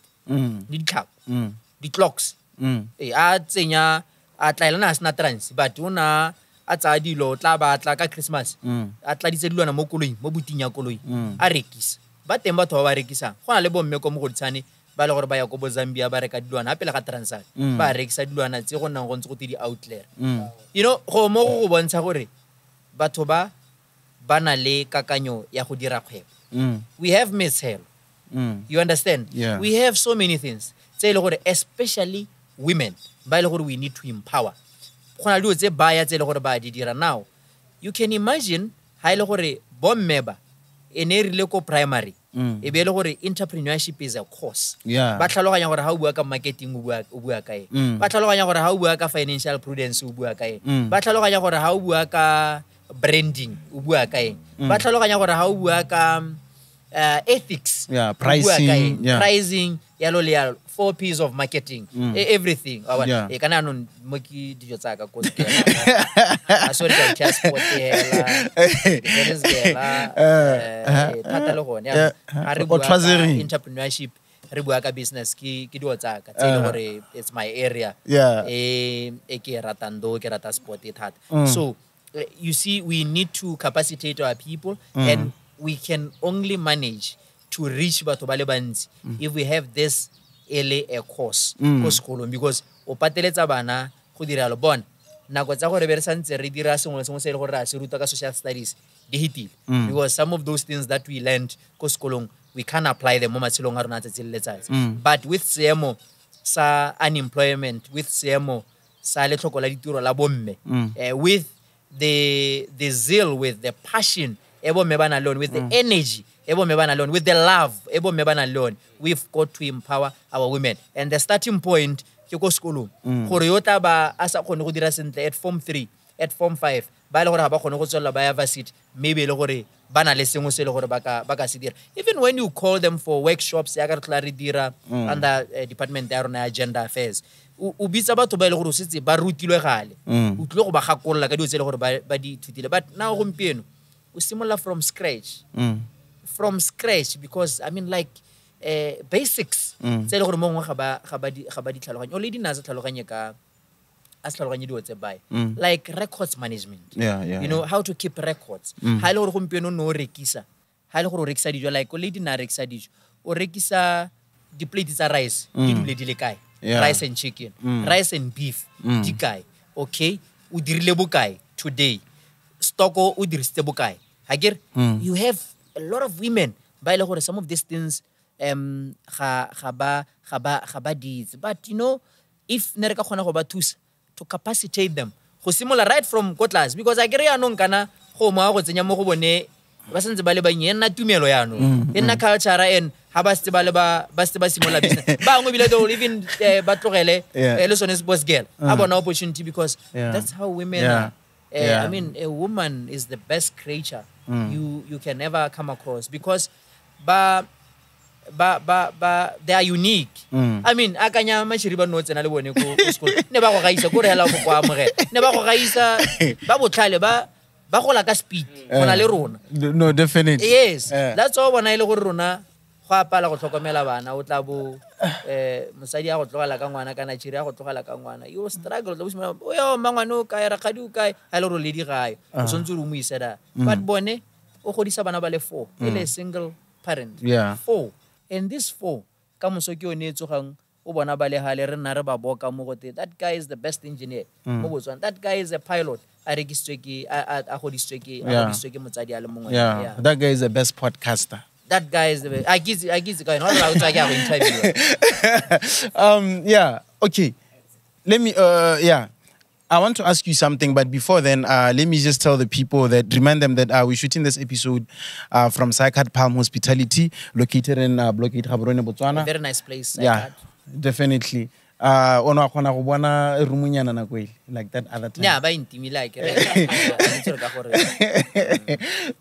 C: di cap, di clocks, a tsenya a tlaelana sna trans, but una a tsa dilo tla batla ka Christmas a tla ditse dilwana mo koloing, mo buting ya koloi a rekisa. Ba teng batho ba rekisa go na le bomme ko Mogoditshane ba le gore ba ya go Zambia ba reka dilwana a pele ga Transat ba rekisa dilwana tse go nang go ntse go di outlet. Go mo go bontsha gore batho ba na le kakanyo ya go dira kgwebo. We have mishaps. You understand?
A: Yeah.
C: We have so many things. Especially women. We need to empower. Now, you can imagine how bomb member in a primary. Entrepreneurship is a course.
A: Yeah.
C: Ba tlhaloganya gore ha o bua ka marketing o bua kae. Ba tlhaloganya gore ha o bua ka financial prudence o bua kae. Ba tlhaloganya gore ha o bua ka branding o bua kae. Ba tlhaloganya gore ha o bua ka ethics.
A: Yeah, pricing. Yeah.
C: Pricing, yalo le yalo. 4 P's of marketing. Everything.
A: Yeah.
C: E kana no moki dijo tsa ka Kgosi ke. Sorry ka transport hela. There is thata le gone. Re bua ka entrepreneurship, re bua ka business ki dijo tsa ka. Gore it's my area.
A: Yeah.
C: E ke ratando, ke rata sport e thata. So you see, we need to capacitate our people, and we can only manage to reach batho ba le bantsi if we have this early course ko sekolong, because o pateletsa bana go dira lo bona nako tsa gore be re santse re dira sengwe le sengwe se le gore a se ruta ka social studies di hitile, because some of those things that we learned ko sekolong we can't apply them mo matshelong a rona tsatsi le letsatsi. But with seemo sa unemployment, with seemo sa letlhoko la ditiro la bomme, with the zeal, with the passion, with the energy, with the love, we've got to empower our women. And the starting point, ke ko sekolo gore yo tla ba a sa kgone go dira sentle at form 3, at form 5, ba le gore ha ba kgone go tswela ba ya varsity, maybe le gore ba na le sengwe se le gore ba ka se dira. Even when you call them for workshops ya ka re tla re dira under department ya rona ya gender affairs, o bitsa batho ba ile gore o setse ba rutilwe gale, o tlile go ba gakolola ka dio tse le gore ba di thutile. But now gompieno o similar from scratch, because I mean like basics tse le gore mongwe ga ba di tlhaloganya o le dina tse tlhaloganye ka a se tlhaloganye dio tse bai, like records management. You know how to keep records. Ha ile gore gompieno no rekisa, ha ile gore o rekisa dijo, like o le dina rekisa dijo, o rekisa di plate tsa rice di dule di le kae, rice and chicken, rice and beef di kae, okay, o dirile bokae today, stoko o dirisitse bokae. Hagir, you have a lot of women by le gore some of these things ga ba deeds, but you know, if ne re ka khona go ba thusa to capacitate them go simola right from ko class, because I agree anong kana go mo go tsenya mo go bone ba sentse ba le banye nna tumelo yano nna culture and ha ba se ba simola business ba ngo bile do even ba tlogele le sone boss girl a bona opportunity, because that's how women are. I mean, a woman is the best creature you can ever come across, because they are unique. I mean, akanya mashiri ba no tsena le bone ko school ne ba go gaisa go rela go kwa amogela ne ba go gaisa ba botlhale ba go la ka speed gona le rona.
A: No, definitely.
C: Yes, that's all bona ile go rona go apala go tlhokomela bana o tla bo mosadi a go tlogela ka ngwana kana tshiri a go tlogela ka ngwana, you struggle to busima o yo mangwana o kae Rakgare o kae a le ro le di gae o sontse ro mo iseda. But bone o godisa bana ba le 4 ile single parent 4, and this 4 ka moso ke o ne tsogang o bona ba le hale re nna re ba boka mo gote, that guy is the best engineer mo Botswana, that guy is a pilot a rekisitswe ke a godisitswe ke motsadi a le mongwe.
A: That guy is the best podcaster.
C: That guy is the best. I give the guy not allowed to interview.
A: Okay, let me I want to ask you something, but before then, let me just tell the people remind them that we're shooting this episode from CycadPalm Hospitality, located in Block 8, Gaborone, Botswana.
C: A very nice place.
A: Yeah, definitely. Ono akona go bona rumunyana na kwele like that other time.
C: Yeah, ba intimi like.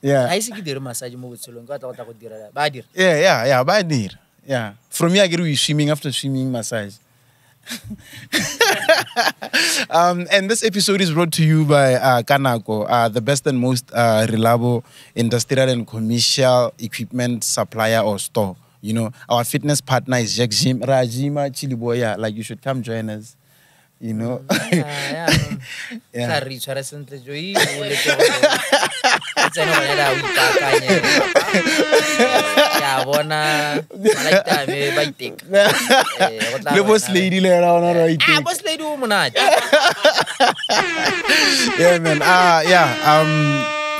A: Yeah.
C: I see ke massage mo botshelong ka tla go dira ba dira.
A: Yeah, ba dira. Yeah. From here I get we swimming after swimming massage. And this episode is brought to you by Kanako, the best and most reliable industrial and commercial equipment supplier or store. You know, our fitness partner is Rajima Chilliboy. Yeah, like you should come join us. You know.
C: Boss lady
A: Yeah, man.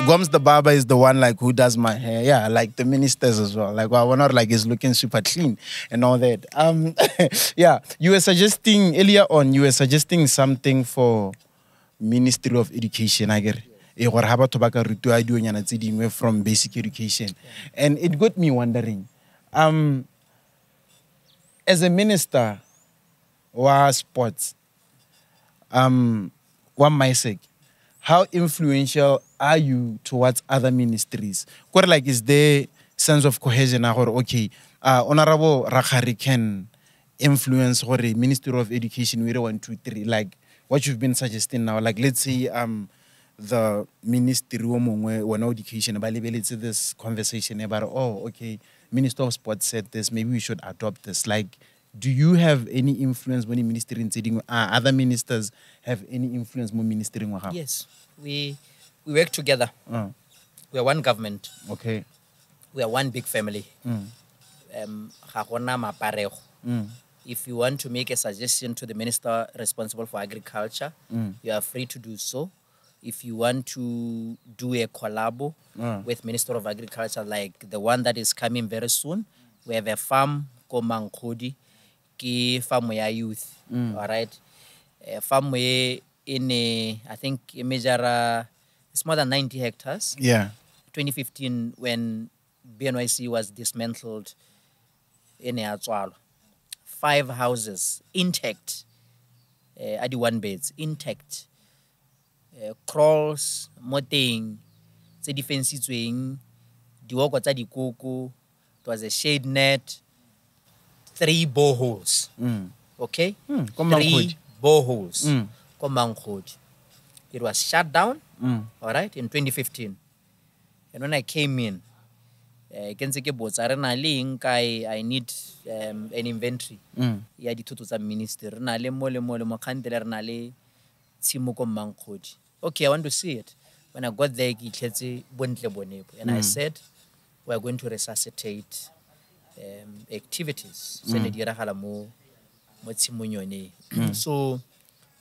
A: Gomz'Dah Barber is the one like who does my hair. Yeah, like the ministers as well. Like we're not like is looking super clean and all that. Yeah, you were suggesting earlier on. You were suggesting something for Ministry of Education. I get it. From basic education, and it got me wondering. As a minister, wa sports, one my sake. How influential are you towards other ministries? What like is there sense of cohesion or okay, Honourable Rakgare can influence or Ministry of Education 1, 2, 3, like what you've been suggesting now. Like let's say the Ministry of Education about this conversation about okay, Minister of Sports said this, maybe we should adopt this. Like, do you have any influence when ministering? Other ministers have any influence when ministering?
C: Yes, we work together. We are one government.
A: Okay.
C: We are one big family. If you want to make a suggestion to the minister responsible for agriculture, you are free to do so. If you want to do a collabo with Minister of Agriculture, like the one that is coming very soon, we have a farm called Mogoditshane, farm youth. All right, farm in I think a major, it's more than 90 hectares.
A: Yeah.
C: 2015 when BNYC was dismantled in Botswana, 5 houses intact, adi 1 beds intact. Crawls, moting, tse di fensitsweng, diwoko tsa dikoko, it was a shade net, 3 boreholes. Okay? 3 boreholes. Mogoditshane. It was shut down, all right, in 2015. And when I came in, I need an inventory. Yeah, the Toto minister. Okay, I want to see it. When I got there, and I said, we're going to resuscitate activities. So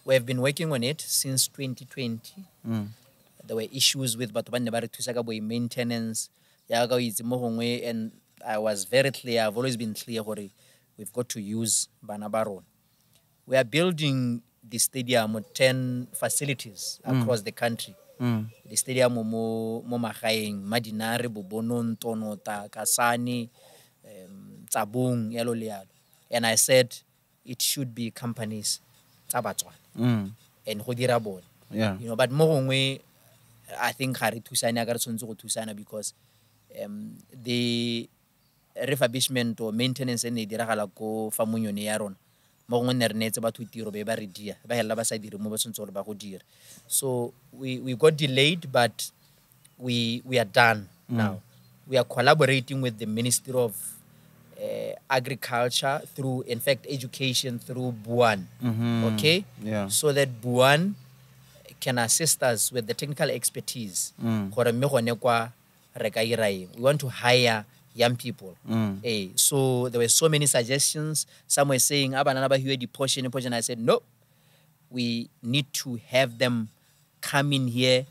C: we have been working on it since 2020. There were issues with maintenance. And I was very clear, I've always been clear, we've got to use Banabaron. We are building the stadium with 10 facilities across the country. The stadium mo magaeng, Madinare, Bobonon, Tonota, Kasani, Tabung, yalo lialo. And I said it should be companies Tabatwa and Hodirabon.
A: Yeah.
C: You know, but Mohongwe, I think Hari Tusana Garsonzo Tusana because the refurbishment or maintenance in the Dirahalako Famunyo Nearon. So we got delayed, but we are done now. We are collaborating with the Ministry of Agriculture through, in fact, education through Buan. Okay?
A: Yeah.
C: So that Buan can assist us with the technical expertise. We want to hire young people. So there were so many suggestions. Some were saying, portion. I said, no, we need to have them come in here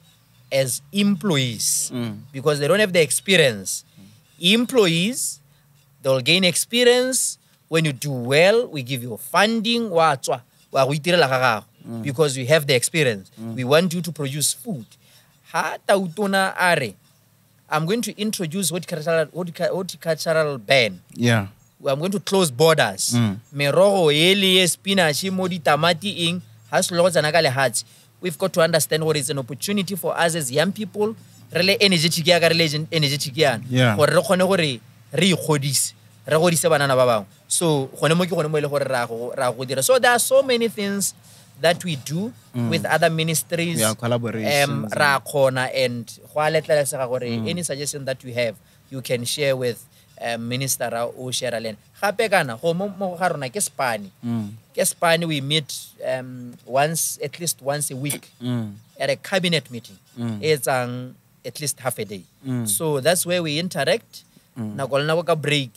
C: as employees because they don't have the experience. Employees, they'll gain experience. When you do well, we give you funding. Because we have the experience. We want you to produce food. I'm going to introduce horticultural ban.
A: Yeah.
C: I'm going to close borders. Merogo, eli, spinach, modi, tamati, ing, has lots and agale hats. We've got to understand what is an opportunity for us as young people. Really energetic,
A: yeah.
C: So, so there are so many things that we do with other ministries.
A: Yeah, collaboration.
C: And any suggestion that you have, you can share with Minister or Sheralen. We meet at least once a week at a cabinet meeting. It's at least half a day. So that's where we interact. Break,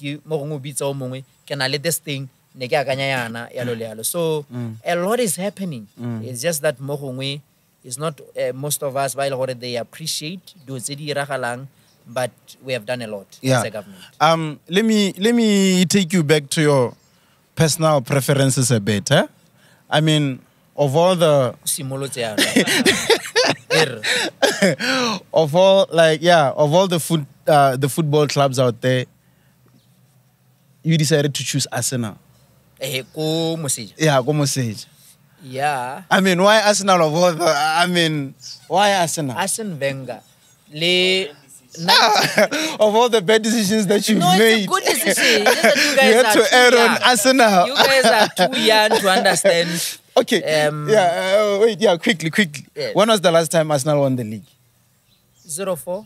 C: can I let this thing ne ke akanya yana yalo le yalo. So a lot is happening. It's just that mo gongwe is not most of us ba ile gore they appreciate do tse di iragalang, but we have done a lot as a government.
A: Let me take you back to your personal preferences a bit. I mean, of all the of all the football clubs out there, you decided to choose Arsenal. Yeah, go Moseja.
C: Yeah.
A: I mean, why Arsenal of all the? I mean, why Arsenal?
C: Arsene Wenger.
A: Of all the bad decisions that you've made,
C: it's a good decision. Just that you guys
A: you had to err on Arsenal.
C: You guys are too young to understand.
A: Okay. Quickly.
C: Yes.
A: When was the last time Arsenal won the league?
C: 0-4.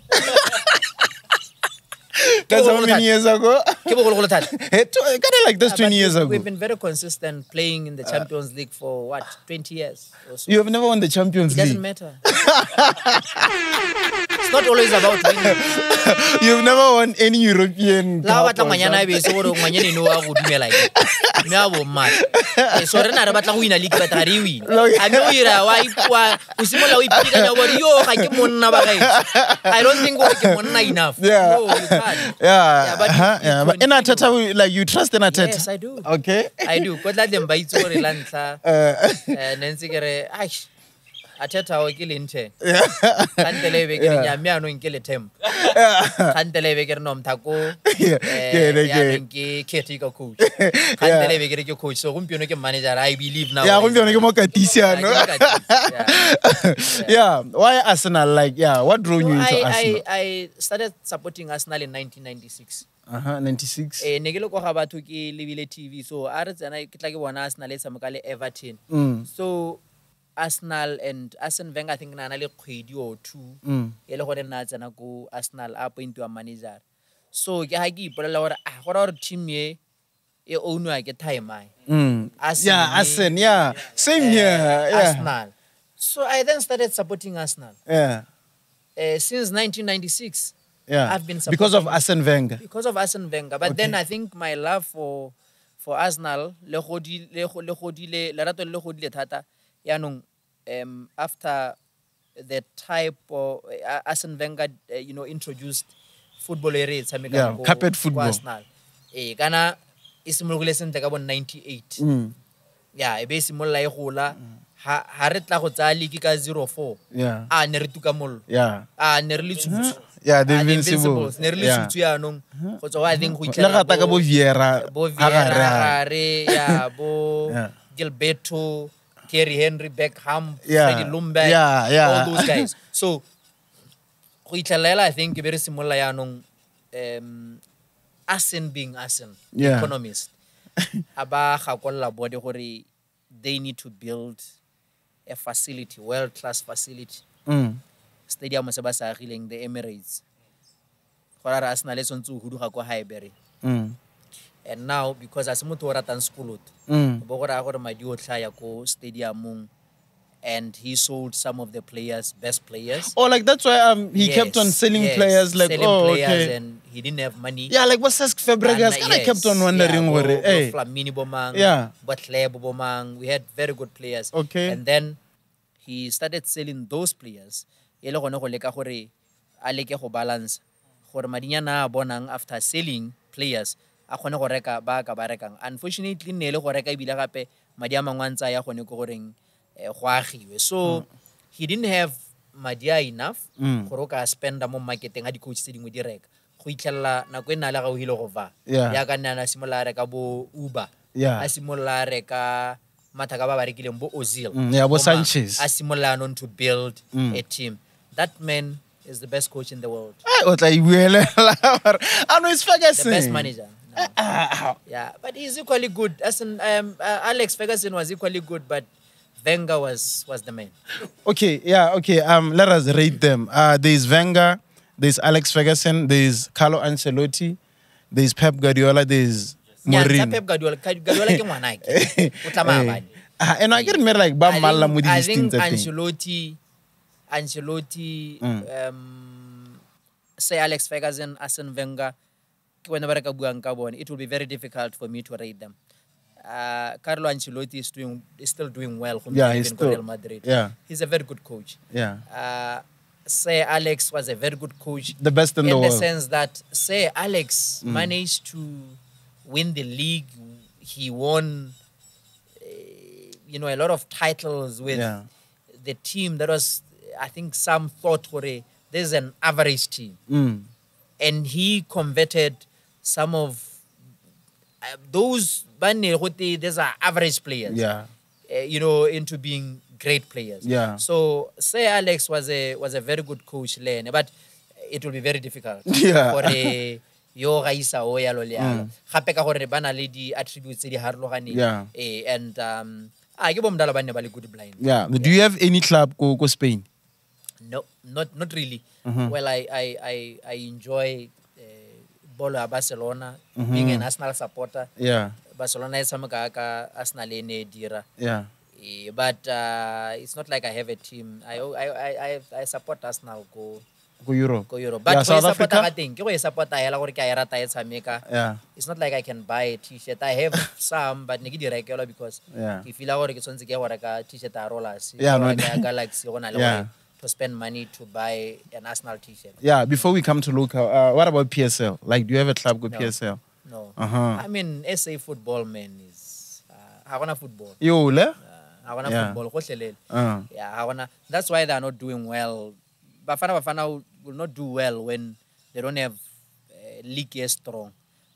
A: That's how many years ago? Kind of like that's 20 years ago.
C: We've been very consistent playing in the Champions League for 20 years or so.
A: You have never won the Champions League.
C: It doesn't matter. It's not always about winning.
A: You've never won any European cup or something.
C: I don't think we're enough.
A: Yeah.
C: No, you can't.
A: But in Ateta, like you trust in Ateta?
C: Yes, I do.
A: Okay.
C: I do. Because let them buy it over Lanta. Nancy Gere, Ateta or Gilinte. Canteleve getting Yamiano in Gilitem. Canteleve getting Nom Taco. Caretaker coach. Canteleve getting your coach. So Rumpionica manager, I believe now.
A: Yeah, yeah. Why Arsenal? What drew you into Arsenal?
C: I started supporting Arsenal in 1996.
A: 96.
C: Negelo ko gabatho ke lebile TV, so a re tsena ke tla ke bona Arsenal e tshameka le Everton. So Arsenal and Arsene Wenger, I think na le kgwedi or two e le gore na tsena go Arsenal a appointiwa manager. So ke ha ke ipolela gore gore team e ownwa ke time ai.
A: Arsenal, yeah. Same here.
C: Arsenal. So I then started supporting Arsenal.
A: Yeah.
C: Since 1996.
A: Yeah.
C: I've been supporting
A: because of Arsene Wenger.
C: Because of Arsene Wenger. But then I think my love for Arsenal after the type of Arsene Wenger introduced football
A: carpet football.
C: Arsenal. Kana isimologile sentle ka bo 98. Yeah, e be simolla e gola. Ha re tla go tsaya league ka 0-4.
A: Yeah.
C: Ne re tuka mollo.
A: Yeah.
C: Ne re le tsutsu.
A: Yeah, the Invincibles.
C: Ne re le tsutsu ya nong. Go tswa I think go
A: itla ga ta ka bo Vieira.
C: Rakgare, yeah, bo Gilberto, Thierry Henry, Beckham, Freddie Ljungberg, all those guys. So go itlalela I think very similar ya nong Arsene being Arsene, economist. Aba gakolla body gore they need to build a facility, world-class facility. Stadium se ba sa agileng the Emirates. Gore Arsenal is on to hudu ga go Highbury. And now because as motho o ratang school bo gore a gore madi o tlhaya go stadium and he sold some of the players, best players.
A: Oh, like that's why he kept on selling players like
C: players and he didn't have money.
A: Yeah, like what's Cesc Fabregas? I kept on wondering what
C: Flamini Bomang, Botley Bomang. We had very good players.
A: Okay.
C: And then he started selling those players. Ele gone go leka gore a leke go balance gore madinyana bonang after selling players a gone go reka ba ka ba rekang. Unfortunately ne le go reka ibile gape madi a mangwantsa ya gone go goreng go agiwe. So he didn't have madia enough gore o ka spenda mo marketing a di coach tse dingwe di reka go itlhella nako ena le ga o hile go va ya ka nna simola reka bo Uber a simola reka mataka ba rekileng bo Ozil
A: bo Sanchez
C: a simola non to build a team. That man is the best coach in the world.
A: I know it's Ferguson.
C: The best manager. No. Yeah, but he's equally good. Alex Ferguson was equally good, but Wenger was the man.
A: Okay. Let us rate them. There's Wenger, there's Alex Ferguson, there's Carlo Ancelotti, there's Pep Guardiola, there's Mourinho.
C: Pep Guardiola ke ngwanake. O tsamaya bane.
A: And I get me like ba malla mo di
C: things. I think Ancelotti, say Alex Ferguson, Arsene Wenger, it will be very difficult for me to rate them. Carlo Ancelotti is still doing well.
A: Yeah, he's still
C: Real Madrid.
A: Yeah,
C: he's a very good coach.
A: Yeah.
C: Sir Alex was a very good coach.
A: The best in the world.
C: In the sense that Sir Alex managed to win the league. He won, a lot of titles with the team that was, I think some thought, this is an average team. And he converted some of those, these are average players, into being great players.
A: Yeah.
C: So, Sir Alex was a very good coach, but it will be very difficult for a yo gaisa o ya lo lealo gape ka gore bana le di attributes tse di harologaneng and ke bomdala ba ne ba le good blind.
A: Do you have any club go Spain?
C: No, not really. Well, I enjoy bolo ya Barcelona, being an Arsenal supporter. Barcelona is samaka ka Arsenal ene dira. But it's not like I have a team. I support Arsenal go
A: Europe.
C: But
A: South Africa?
C: It's not like I can buy a t-shirt. I have some, but regular because if you like a t-shirt Galaxy to spend money to buy an Arsenal t-shirt.
A: Before we come to local, what about PSL? Like, do you have a club go PSL?
C: No. I mean, SA football, man, is Havana football. Havana football. That's why they're not doing well. Bafana will not do well when they don't have league as strong.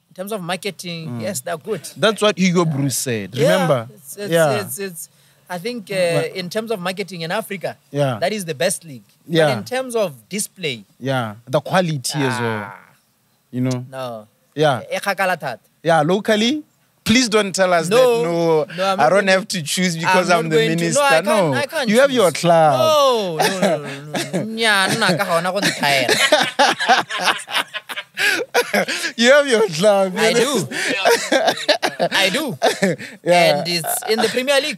C: In terms of marketing, yes, they're good.
A: That's what Hugo Bruce said. Remember?
C: It's I think in terms of marketing in Africa, that is the best league. But in terms of display,
A: the quality as well.
C: No.
A: Locally. Please don't tell us that I don't have to choose because I'm the minister.
C: I can't
A: you have your club.
C: No.
A: You have your club.
C: I do. And it's in the Premier League.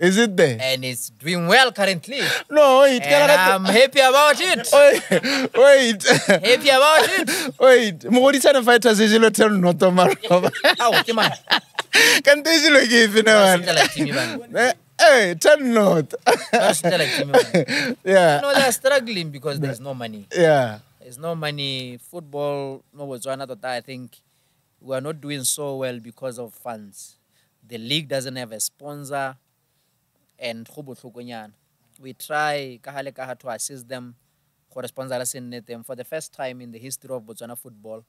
A: Is it there?
C: And it's doing well currently.
A: No,
C: and I'm happy about it.
A: Wait.
C: Happy about it.
A: Wait. Mogoditshane fighters is a tell not to marry. Can they give you know? Hey, tell not.
C: No, they're struggling because there's no money. There's no money. Football, Botswana, I think we are not doing so well because of funds. The league doesn't have a sponsor. And we try to assist them, correspondence them for the first time in the history of Botswana football.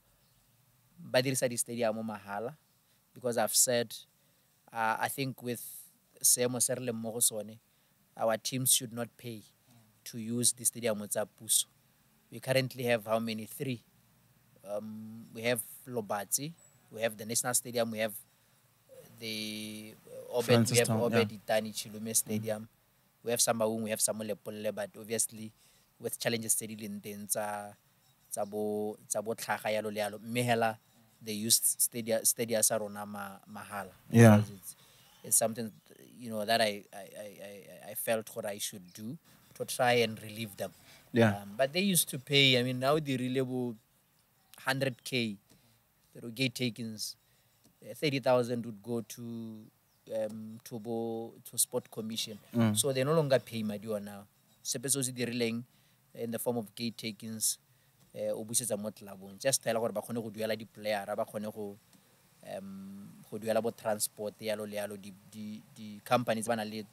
C: Badirisadi Stadium Mahala, because I've said, I think with Semo Serle Mogosone, our teams should not pay to use the stadium with Puso. We currently have how many? 3. We have Lobatsi, we have the National Stadium, we have the Obed, we have Itani Chilume Stadium. We have Samaung, we have Samuel Lepole, but obviously with challenges steady in Tsabo Tlhaka Yalo Mehela, they used Stadia Sarona Mahala. It's something that I felt what I should do to try and relieve them. But they used to pay. I mean, now they reliable 100K. The gate takings. 30,000 would go to sport commission. So they no longer pay Madua now. Sepesosi they relying in the form of gate takings. Obusetsa motlabong. Just tell about bakone go duela di player, ba kgone go duela about transport yalo the companies bana le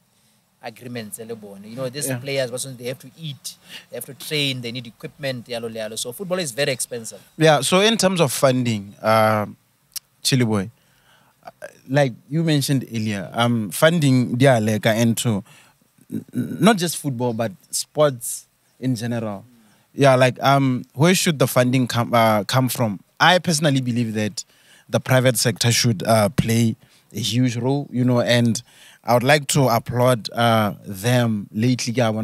C: agreements le bone. These players they have to eat, they have to train, they need equipment yalo. So football is very expensive.
A: So in terms of funding, Chilliboy, like you mentioned earlier, funding dialega into not just football but sports in general. Where should the funding come from? I personally believe that the private sector should play a huge role, and I would like to applaud them lately. But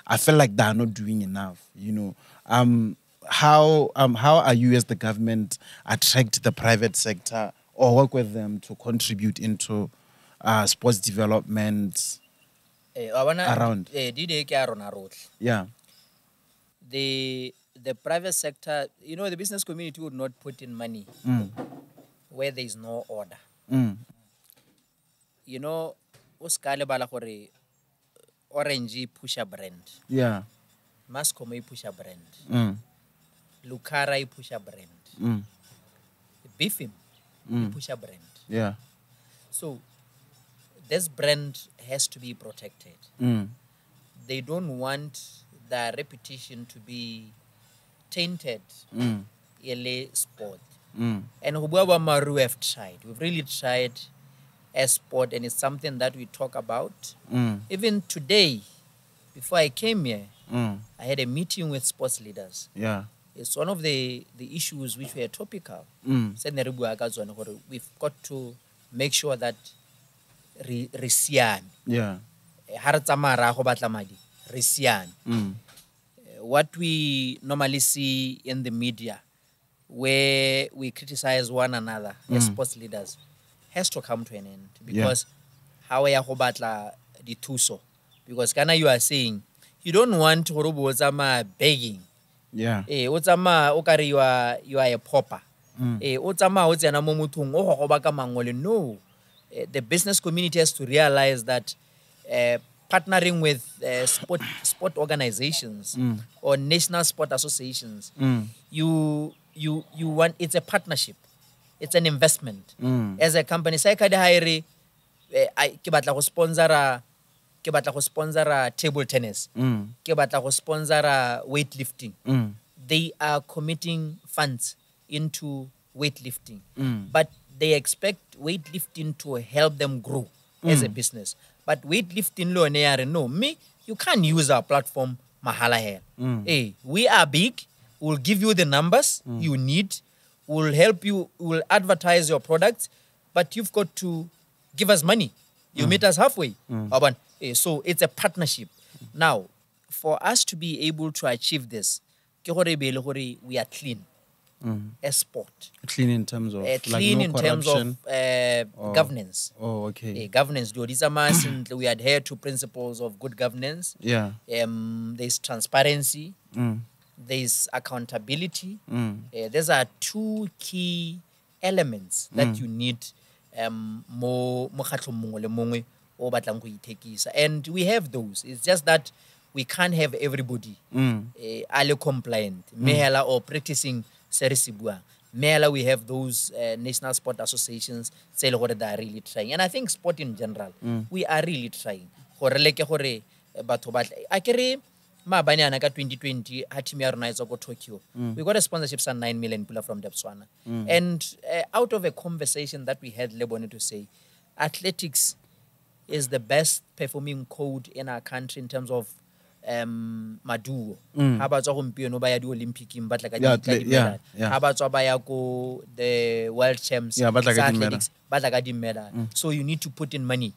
A: I feel like they are not doing enough. How are you as the government attract the private sector or work with them to contribute into sports development around?
C: The private sector, the business community would not put in money where there is no order. You know, Oskale Balakore Orange push a brand.
A: Yeah.
C: Mascome push a brand. Lucara push a brand. Beefim push a brand.
A: Yeah.
C: So this brand has to be protected. They don't want the reputation to be tainted in sport. And Hubuaba Maru have tried. We've really tried as sport, and it's something that we talk about. Even today, before I came here, I had a meeting with sports leaders.
A: Yeah.
C: It's one of the issues which were topical. We've got to make sure that
A: Yeah.
C: What we normally see in the media, where we criticize one another as sports leaders, has to come to an end. Because how ya go batla dithuso? Because kana you are saying you don't want Honourable begging.
A: Yeah.
C: Okare you are a pauper. No. The business community has to realize that partnering with sport organizations or national sport associations, you want, it's a partnership, it's an investment. As a company, CycadPalm ke batla go sponsor table tennis, ke batla go sponsor weightlifting. They are committing funds into weightlifting, but they expect weightlifting to help them grow as a business. But weightlifting no, you can't use our platform mahala here. Hey, we are big. We'll give you the numbers you need. We'll help you. We'll advertise your products, but you've got to give us money. You meet us halfway. So it's a partnership. Now, for us to be able to achieve this, we are clean. A sport.
A: Clean in terms of
C: clean
A: no
C: in terms of governance.
A: Oh, okay.
C: Governance. We adhere to principles of good governance.
A: Yeah.
C: There's transparency. There's accountability. These are two key elements that you need. And we have those. It's just that we can't have everybody compliant, or practicing Serisibua. Mela, we have those national sport associations that are really trying. And I think sport in general, we are really trying. I 2020, Tokyo. We got a sponsorship of 9 million people from Botswana. And out of a conversation that we had, Lebone to say, athletics is the best performing code in our country in terms of maduo. How about the Olympic but like how about the world champs? Athletics, but like so you need to put in money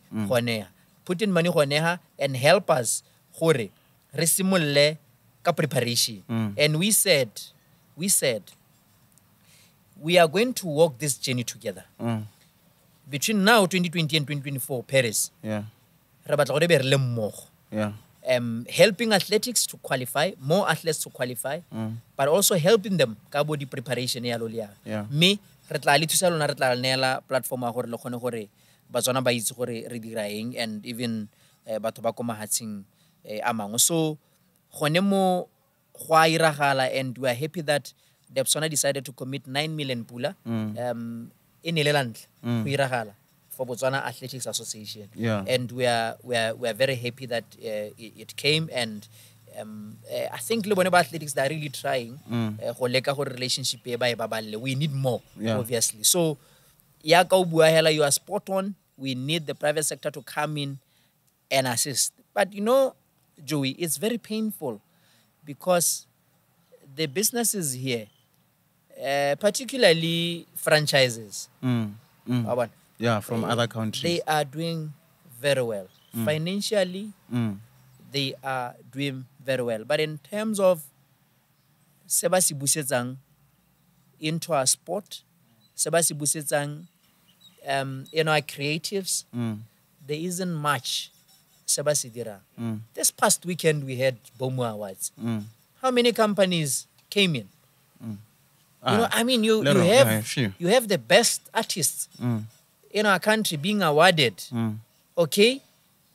C: and help us resimule ka preparation. And we said we are going to walk this journey together. Between now 2020 and 2024 Paris.
A: Yeah.
C: Yeah. Helping athletics to qualify, more athletes to qualify, but also helping them body preparation.
A: Yeah.
C: Me, retla platform Botswana ba itse gore re diraeng, and even batho ba ko mahatsing amang. So gone mo go a iragala, and we are happy that Botswana decided to commit 9 million pula in Ireland for Botswana Athletics Association.
A: Yeah.
C: And we are very happy that it came, and I think Leboneba Athletics, they are really trying relationship. We need more, obviously. So you are spot on. We need the private sector to come in and assist. But you know, Joey, it's very painful because the businesses here, particularly franchises,
A: yeah, from other countries,
C: they are doing very well. Financially, they are doing very well. But in terms of Sebasi Busetsang into our sport, Sebasi Busetsang, our creatives, there isn't much Sebasi Dira. This past weekend we had Bomu Awards. How many companies came in? You know, I mean, you have the best artists in our country being awarded. Okay,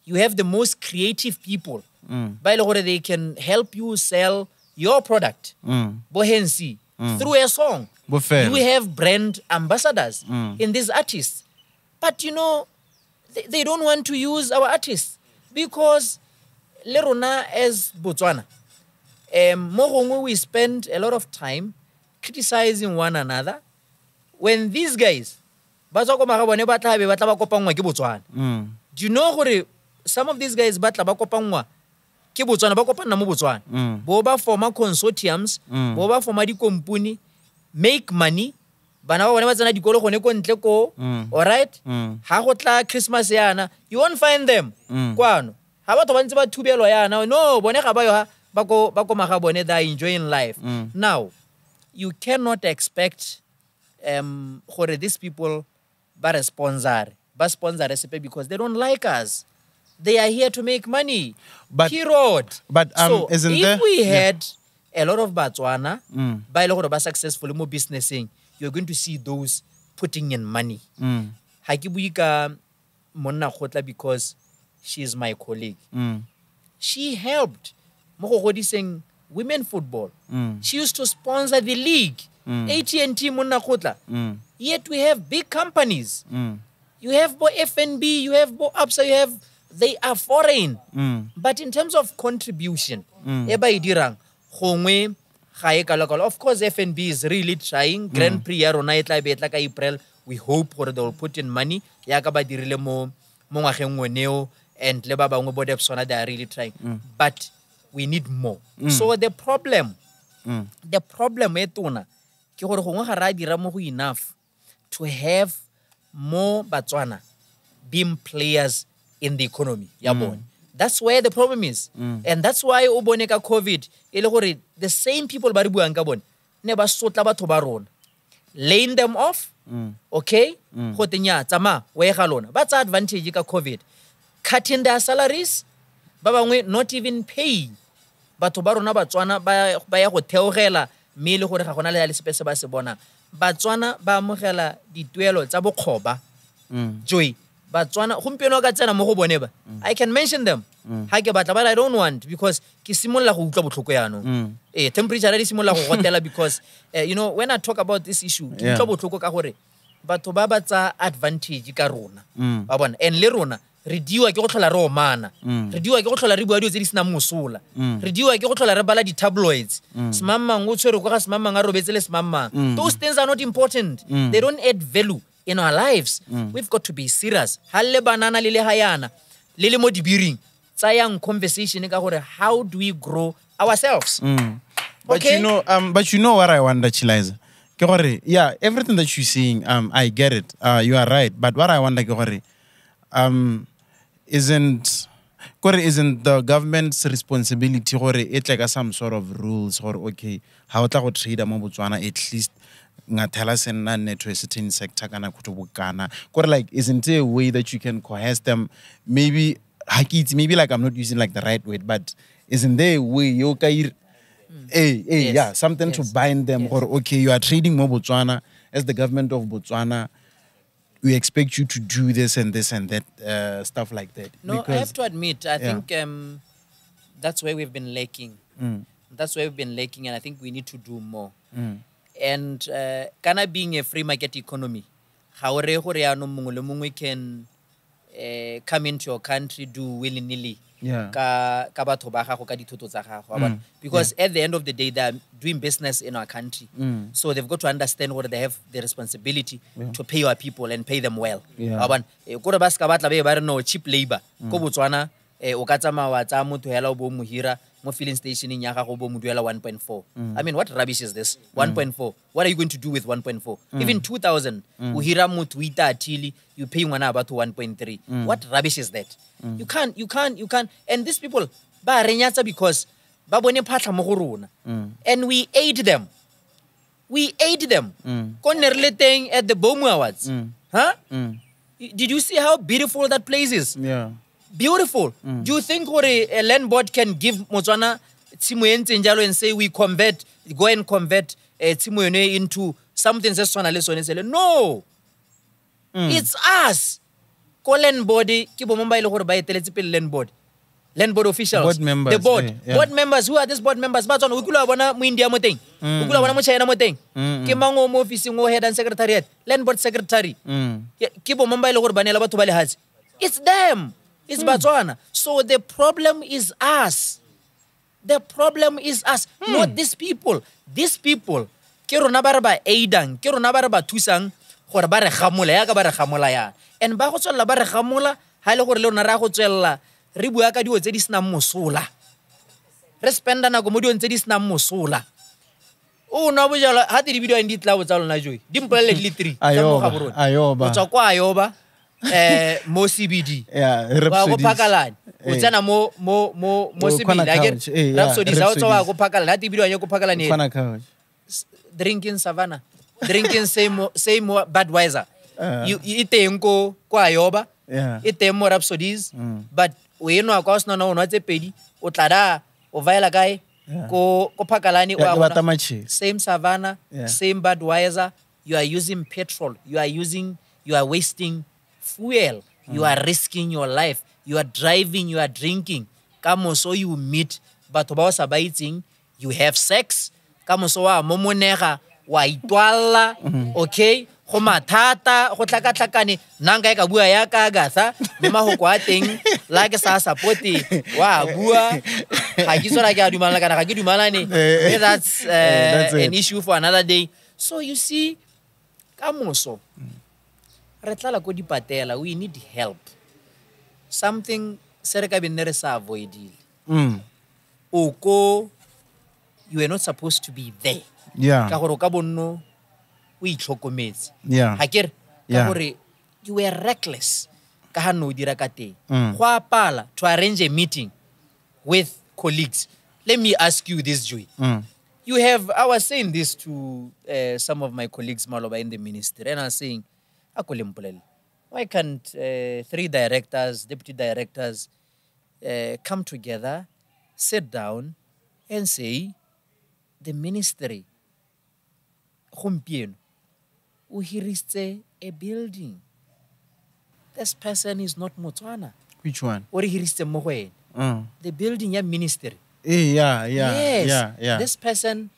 C: you have the most creative people. By the way, they can help you sell your product. Bohensi through a song. You have brand ambassadors in these artists, but you know, they don't want to use our artists because lerona as Botswana, we spend a lot of time criticizing one another. When these guys, do you know some of these guys ke Botswana ba kopana mo Botswana bo ba forma consortiums bo ba forma di company make money bana ba bona ba tsena dikolo gone ko ntle ko all right ha go tla Christmas yana you won't find them kwano ha batho ba ntse ba thubelwa yana no bone ga ba yo ba ko maga bone they are enjoying life. Now you cannot expect gore these people ba sponsor recipe because they don't like us. They are here to make money. Period. But so if we had a lot of Botswana, by a lot of successful more businessing, you're going to see those putting in money. Hakibuika Monna Khotla because she is my colleague. She helped Mogoditshane women football. She used to sponsor the league. AT&T Monna Khotla. Yet we have big companies. You have FNB, you have Absa, you have. They are foreign. But in terms of contribution, of course, FNB is really trying. Grand Prix April, we hope they will put in money. And they are really trying. But we need more. So the problem is enough to have more Botswana being players in the economy. That's where the problem is. And that's why Oboneka COVID, the same people never laying them off. Okay? That's the advantage of COVID. Cutting their salaries, not even paying. But Botswana ba go theogela mele gore ga gona le sepese ba se bona. Botswana ba amogela dituelo tsa bokgoba. Joy. Botswana gompieno ka tsena mo go bone ba. I can mention them. Ha ke batla but I don't want because ke simolla go utlwa botlhoko yano. Temperature re simolla go gotela because you know when I talk about this issue, ke utlwa botlhoko ka gore batho ba batsa advantage ka rona. Ba bona and le rona re diwa ke go tlhola re omana. Re diwa ke go tlhola re bua dio tse di sina mosola. Re diwa ke go tlhola re bala di tabloids. Smamang o tshwere go ga smamang a robetse le smamang. Those things are not important. They don't add value in our lives. We've got to be serious. Halle banana lele hayana lele mo dibiring tsayang conversation ka gore how do we grow ourselves?
A: But you know what I wonder, Chiliza? Ke gore yeah, everything that you're saying I get it. You are right, but what I wonder ke gore isn't the government's responsibility gore it like some sort of rules or okay how tla go trade mo Botswana at least ngathela sena network a certain sector kana kutobukana gore like isn't there a way that you can coerce them maybe like I'm not using like the right word but isn't there a way you can something to bind them or okay you are trading mo Botswana as the government of Botswana we expect you to do this and this and that stuff like that.
C: No, because, I have to admit, I think that's where we've been lacking. That's where we've been lacking, and I think we need to do more. And Ghana being a free market economy, how we can come into your country, do willy-nilly. Because at the end of the day, they're doing business in our country. So they've got to understand what they have the responsibility to pay our people and pay them well. Cheap labor. Mo filling station in Yaka 1.4. I mean, what rubbish is this? 1.4. What are you going to do with 1.4? Even 2,000. Uhira mutuita atili, you pay one about to 1.3. What rubbish is that? You can't. And these people, ba renyatsa because ba bone phatla mo go rona. And we aid them. Konerle teng at the Bomu Awards. Huh? Did you see how beautiful that place is?
A: Yeah.
C: Beautiful. Do you think a land board can give Botswana and say we go and convert tshimo yone into something se swana le sone sele. No. It's us. Ko land board ke bo mamba ile gore ba eteletse pele land board. Land board officials.
A: Board members,
C: the board.
A: yeah.
C: Board members. Who are these board members? Ba tsona o kula bona mo India mo teng. O kula bona mo China mo teng. Ke mango mo office ngo head and secretariat. Land board secretary. Ke bo mamba ile gore ba nela batho ba le hatsi. It's them. It's Botswana. So the problem is us. The problem is us, not these people. These people, ke rona ba re ba aidang, ke rona ba re ba thusang gore ba re gamola ya ka ba re gamola ya. And ba go tswela ba re gamola ha ile gore le rona ra go tswela re bua ka dio tse di sna mosola. Re spenda nako mo dio tse di sna mosola. O no bo jalo ha di video ndi tla botsa lona joy. Di mpolele di 3 tsa mo gaborona.
A: Ayoba.
C: O tswa kwa Ayoba mo CBD.
A: Yeah,
C: wa go phakalane. O tsena mo CBD again. Rhapsody sa o tswa go phakalane. Ha di video ya go phakalane. Drinking Savannah. Drinking same Budweiser. You iteng ko kwa Ayoba. Iteng mo Rhapsodies. But we no akwa sna no tse pedi o tla da o vaela kae ko phakalane o same Savannah, same Budweiser. You are using petrol, you are wasting fuel, you are risking your life, you are driving, you are drinking. Kamoso you meet batho ba sa ba itseng, you have sex. Kamoso wa momonega wa itwala, okay? Go mathata go tlakatlakane nanga ka bua ya ka Agatha me mahoko a teng la ke sa supporti wa bua ga ke tsora ke a dumala kana ga ke dumalane. That's an issue for another day. So you see kamoso re tlala ko di patela, we need help. Something se re ka benne re sa avoidile. Oko you are not supposed to be there.
A: Yeah.
C: Ka gore ka bonno we itlhokometse.
A: Yeah.
C: Ha kere ka gore you were reckless ka ha no dira ka teng. Go apala to arrange a meeting with colleagues. Let me ask you this, Joy. You have, I was saying this to some of my colleagues Maloba in the ministry, and I was saying, why can't 3 directors, deputy directors come together, sit down and say, the ministry who hirisitse a building. This person is not Motswana.
A: Which one?
C: Or hirisitse mo go ene. The building ya ministry.
A: Yeah.
C: Yes. This person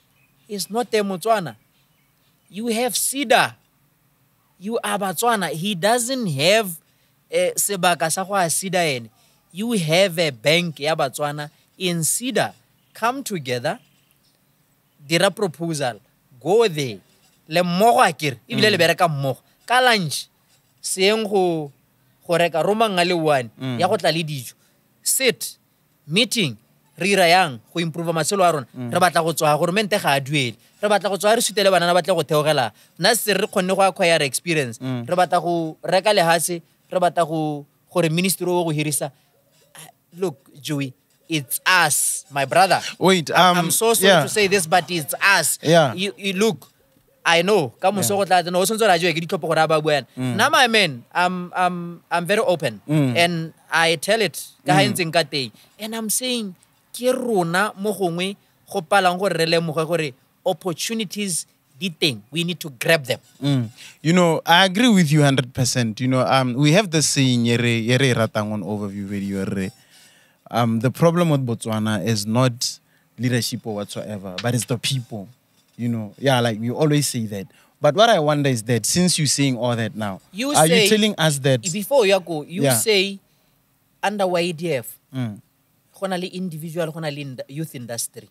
C: is not a Motswana. You have Sida. You are Botswana. He doesn't have sebaka sa go a Sida ene. You have a bank ya Botswana in Sida. Come together. Dira proposal. Go there. Le mmogo akere ibile le bereka mmogo ka lunch seeng go reka romanga le one ya go tla le dijo sit meeting re ira yang go improve matshelo a rona re batla go tswa gore mente ga a duele re batla go tswa re sutele bana ba batla go theogela nna se re khonne go acquire experience re batla go reka le hase re batla go gore ministry o go hirisa. Look Joey, it's us, my brother.
A: Wait,
C: I'm so sorry to say this, but it's us. You look, I know. Now, my man, I'm very open, and I tell it. And I'm saying, opportunities, we need to grab them.
A: You know, I agree with you 100%. You know, we have the saying, yere ratang on overview video. The problem with Botswana is not leadership or whatsoever, but it's the people. You know, like we always say that. But what I wonder is that since you're saying all that now, you telling us that
C: before you go, say under YDF, honali individual, honali youth industry,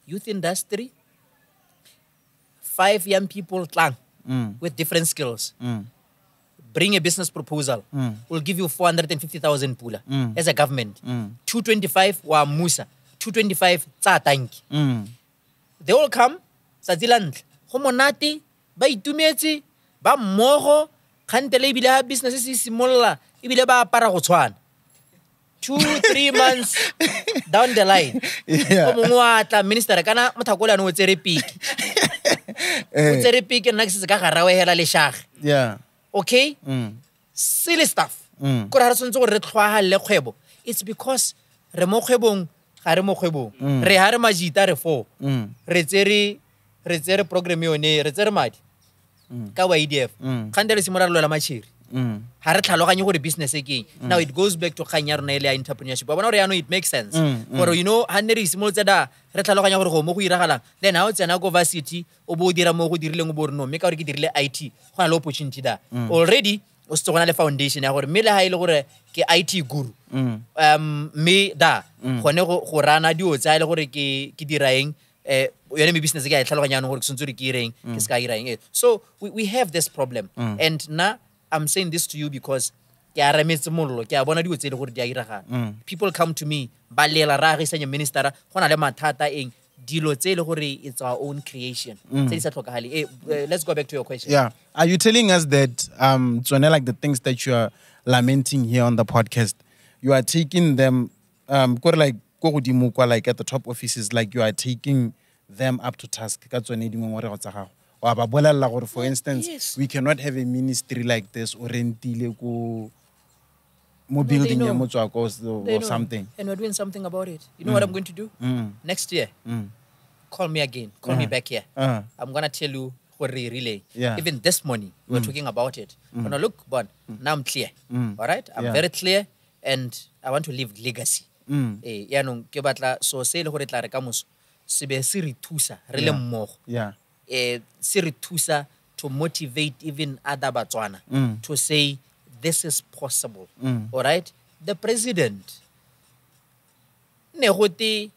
C: youth industry, 5 young people with different skills. Bring a business proposal. We'll give you 450,000 pula as a government. 225 wa Musa. 225 tsa tanki. They all come. Saziland. Homonati. Ba itumetse. Ba mmogo. Kantele ibile ha business isi simolla. Ibile ba para go tshwana. 2-3 months down the line. Omongwa minister kana mothakola no tsere piki. O tsere piki nna ke se ka garawe hela le shage.
A: Yeah.
C: Okay? Silly stuff. It's because re mo kgwebong ga re mo kgwebong re ha re majita re 4 re tsere re tsere program yone re tsere madi ka YDF kgante re simora lola machiri ha re tlhaloganye gore business e keng now it goes back to kganya rona ile entrepreneurship ba bona gore yano it makes sense gore you know ha ne re simolotse da re tlhaloganya gore go mo go iragalang then ha o tsena go varsity o bo dira mo go dirileng o bo re no me ka gore ke dirile IT go na le opportunity da already o se gona le foundation ya gore me le ha ile gore ke IT guru me da gone go rana dio tsa ile gore ke diraeng yone me business ke a tlhaloganya no gore ke sentse re ke ireng ke ska iraeng so we have this problem and na I'm saying this to you because ke a remetse mollo ke a bona dio tse ile gore di a iragana people come to me ba lela ra ge senya minister gona le mathata eng dilo tse ile gore it's our own creation tse di sa tlhokagale let's go back to your question.
A: Yeah, are you telling us that like the things that you are lamenting here on the podcast, you are taking them like like at the top offices, like you are taking them up to task ka tsone dingwe ngore go tsa gago wa ba bolella gore for instance we cannot have a ministry like this or rentile ko mo building ya motswako or something,
C: and we're doing something about it. You know what I'm going to do next year? Call me again, call me back here. I'm gonna tell you what relay. Even this morning we were talking about it. When I look, but now I'm clear. All right, I'm very clear, and I want to leave legacy. Yaanong ke batla so se le gore tla re ka moso se be se re thusa re le mmogo se re thusa to motivate even other Botswana to say this is possible. All right, the president ne gote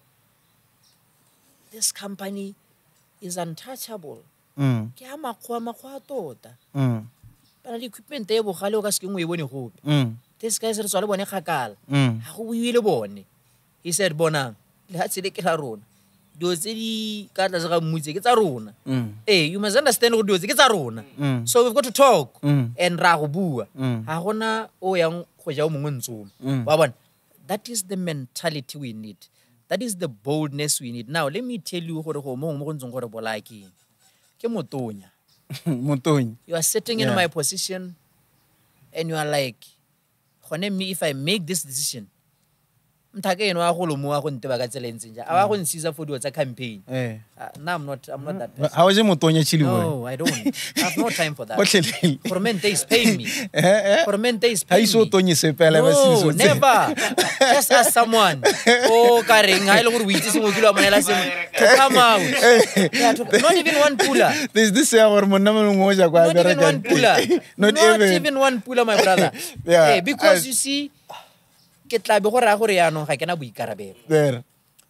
C: this company is untouchable ke a makgwa tota bana di equipment e bogale o ka se kengwe e bone gope this guys re tswa le bone kgakala ha go buile bone he said bonang le ha tsele ke la rona dio tse di ka tla ga mmutse ke tsa rona you must understand go dio tse ke tsa rona so we've got to talk and ra go bua ha gona o yang go ja o mongwe ntsomo wa bona that is the mentality we need, that is the boldness we need. Now let me tell you gore go mo go ntsong gore bola ke motonya
A: motonya
C: you are sitting in my position and you are like me, if I make this decision, mthake eno a go lo mo a go nteba ka tsela ntsenja a ba go nsisa for dio tsa campaign now I'm not that person.
A: How is motonya Chilliboy?
C: No, I don't. I have no time for that. Formente is paying me. Formente is paying me. No, never. Just ask someone. Oh, Karing, I look at Wheaties to come out. Not even one puller.
A: There's this
C: not even one puller. Not even one puller, my brother. Because you see,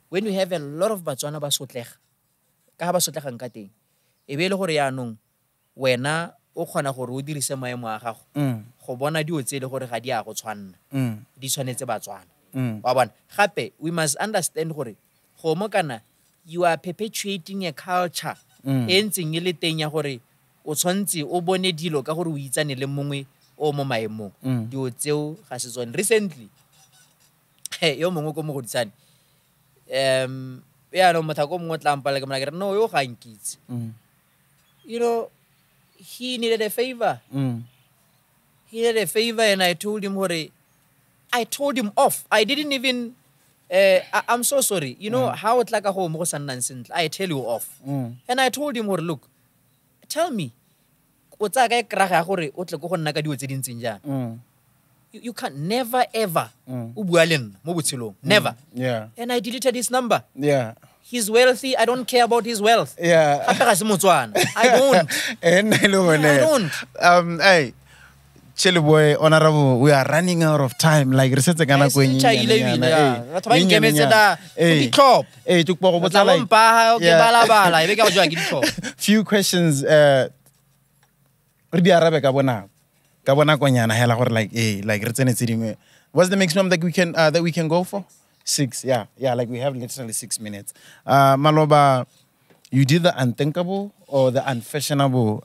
C: when you have a lot of Botswana ba sotlega ka ba sotlegang ka teng e be le gore yaanong wena o kgona gore o dirise maemo a gago go bona dio tse le gore ga di a go tshwanna di tshwanetse Batswana wa bona gape we must understand gore go mo kana you are perpetuating a culture e ntseng e le teng ya gore o tshwantse o bone dilo ka gore o itsane le mongwe o mo maemong dio tseo ga se tsone recently yo mongwe ko Mogoditshane no mathako mongwe tlampa le ke mona ke no yo ga nkitse you know he needed a favor and I told him off. I didn't even I'm so sorry, you know how it like a home go sanang sentle I tell you off and I told him look, tell me o tsa ka kraga gore o tle go nna ka dio tse dintseng jana you can never ever o bua le nna mo botshelong never and I deleted his number. He's wealthy, I don't care about his wealth. Gape ga se Motswana I don't.
A: Hey Chilliboy, Honourable, we are running out of time. Like resetse kana go
C: nyi batho ba nkemetse da di top
A: to go botsa like
C: ke balabala e be ka go jwa ke di top
A: few questions re di arabe ka bona konyana hela gore like like re tsene tse dingwe. What's the maximum that we can go for? 6. Yeah, like we have literally 6 minutes. Maloba, you did the unthinkable or the unfashionable.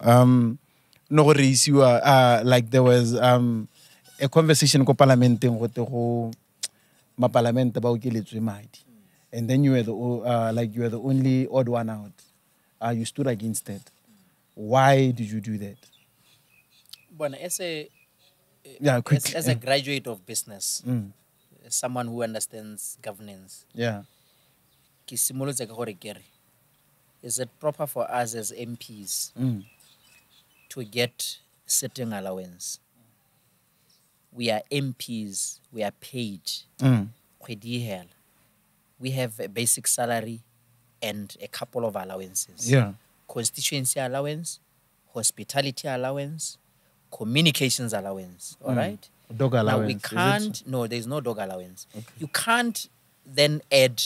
A: No worries, you are like there was a conversation ko parlamenteng go te go ma parlament ba o keletswe madi, and then you were the only odd one out. You stood against it. Why did you do that?
C: Bueno, as a graduate of business, someone who understands governance, ke simolotse ka gore kere is it proper for us as MPs to get sitting allowance? We are MPs, we are paid. We have a basic salary and a couple of allowances.
A: Yeah.
C: Constituency allowance, hospitality allowance, communications allowance, all right?
A: Dog allowance.
C: Now we can't, no, there's no dog allowance. Okay. You can't then add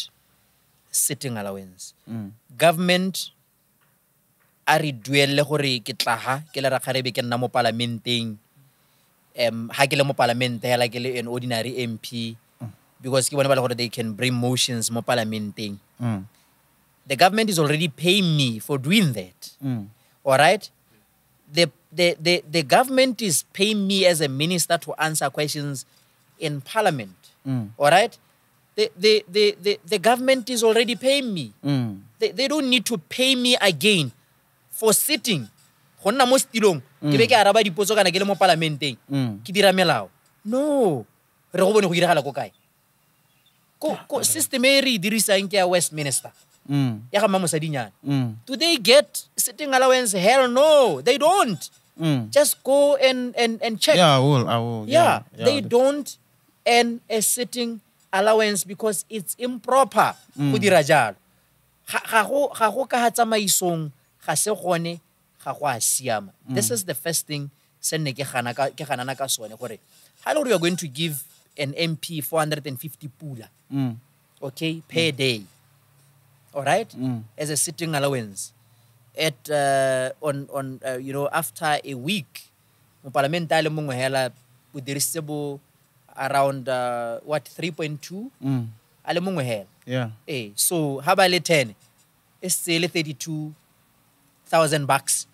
C: sitting allowance. Government a re duelle gore ke tla ha ke le Rakgare be ke nna mo parlamenteng ha ke le mo parlamente hela ke le an ordinary MP because ke bona ba le gore they can bring motions mo parlamenteng. The government is already paying me for doing that. All right? The government is paying me as a minister to answer questions in parliament. All right? The government is already paying me. They don't need to pay me again for sitting. Honna mo stilong ke be ke araba dipotso kana ke le mo parlamenteng ke dira melao. No. Re go bone go diragala ko kae? Ko system e re dirisang ke ya Westminster. Ya ga Mamosadinyana. Do they get sitting allowance? Hell no, they don't. Just go and check.
A: Yeah, I will.
C: Yeah, they don't earn a sitting allowance because it's improper. Go dira jalo. Ga go ka tsamaisong ga se gone ga go a siama. This is the first thing se nne ke ganana ka sone gore how long we are going to give an MP 450 pula. Okay, per day. All right, as a sitting allowance. At on you know, after a week, mo parliament ale mongwe hela o dirisebo around what 3.2 ale mongwe hela.
A: Yeah.
C: So how about 10? It's still $32,000.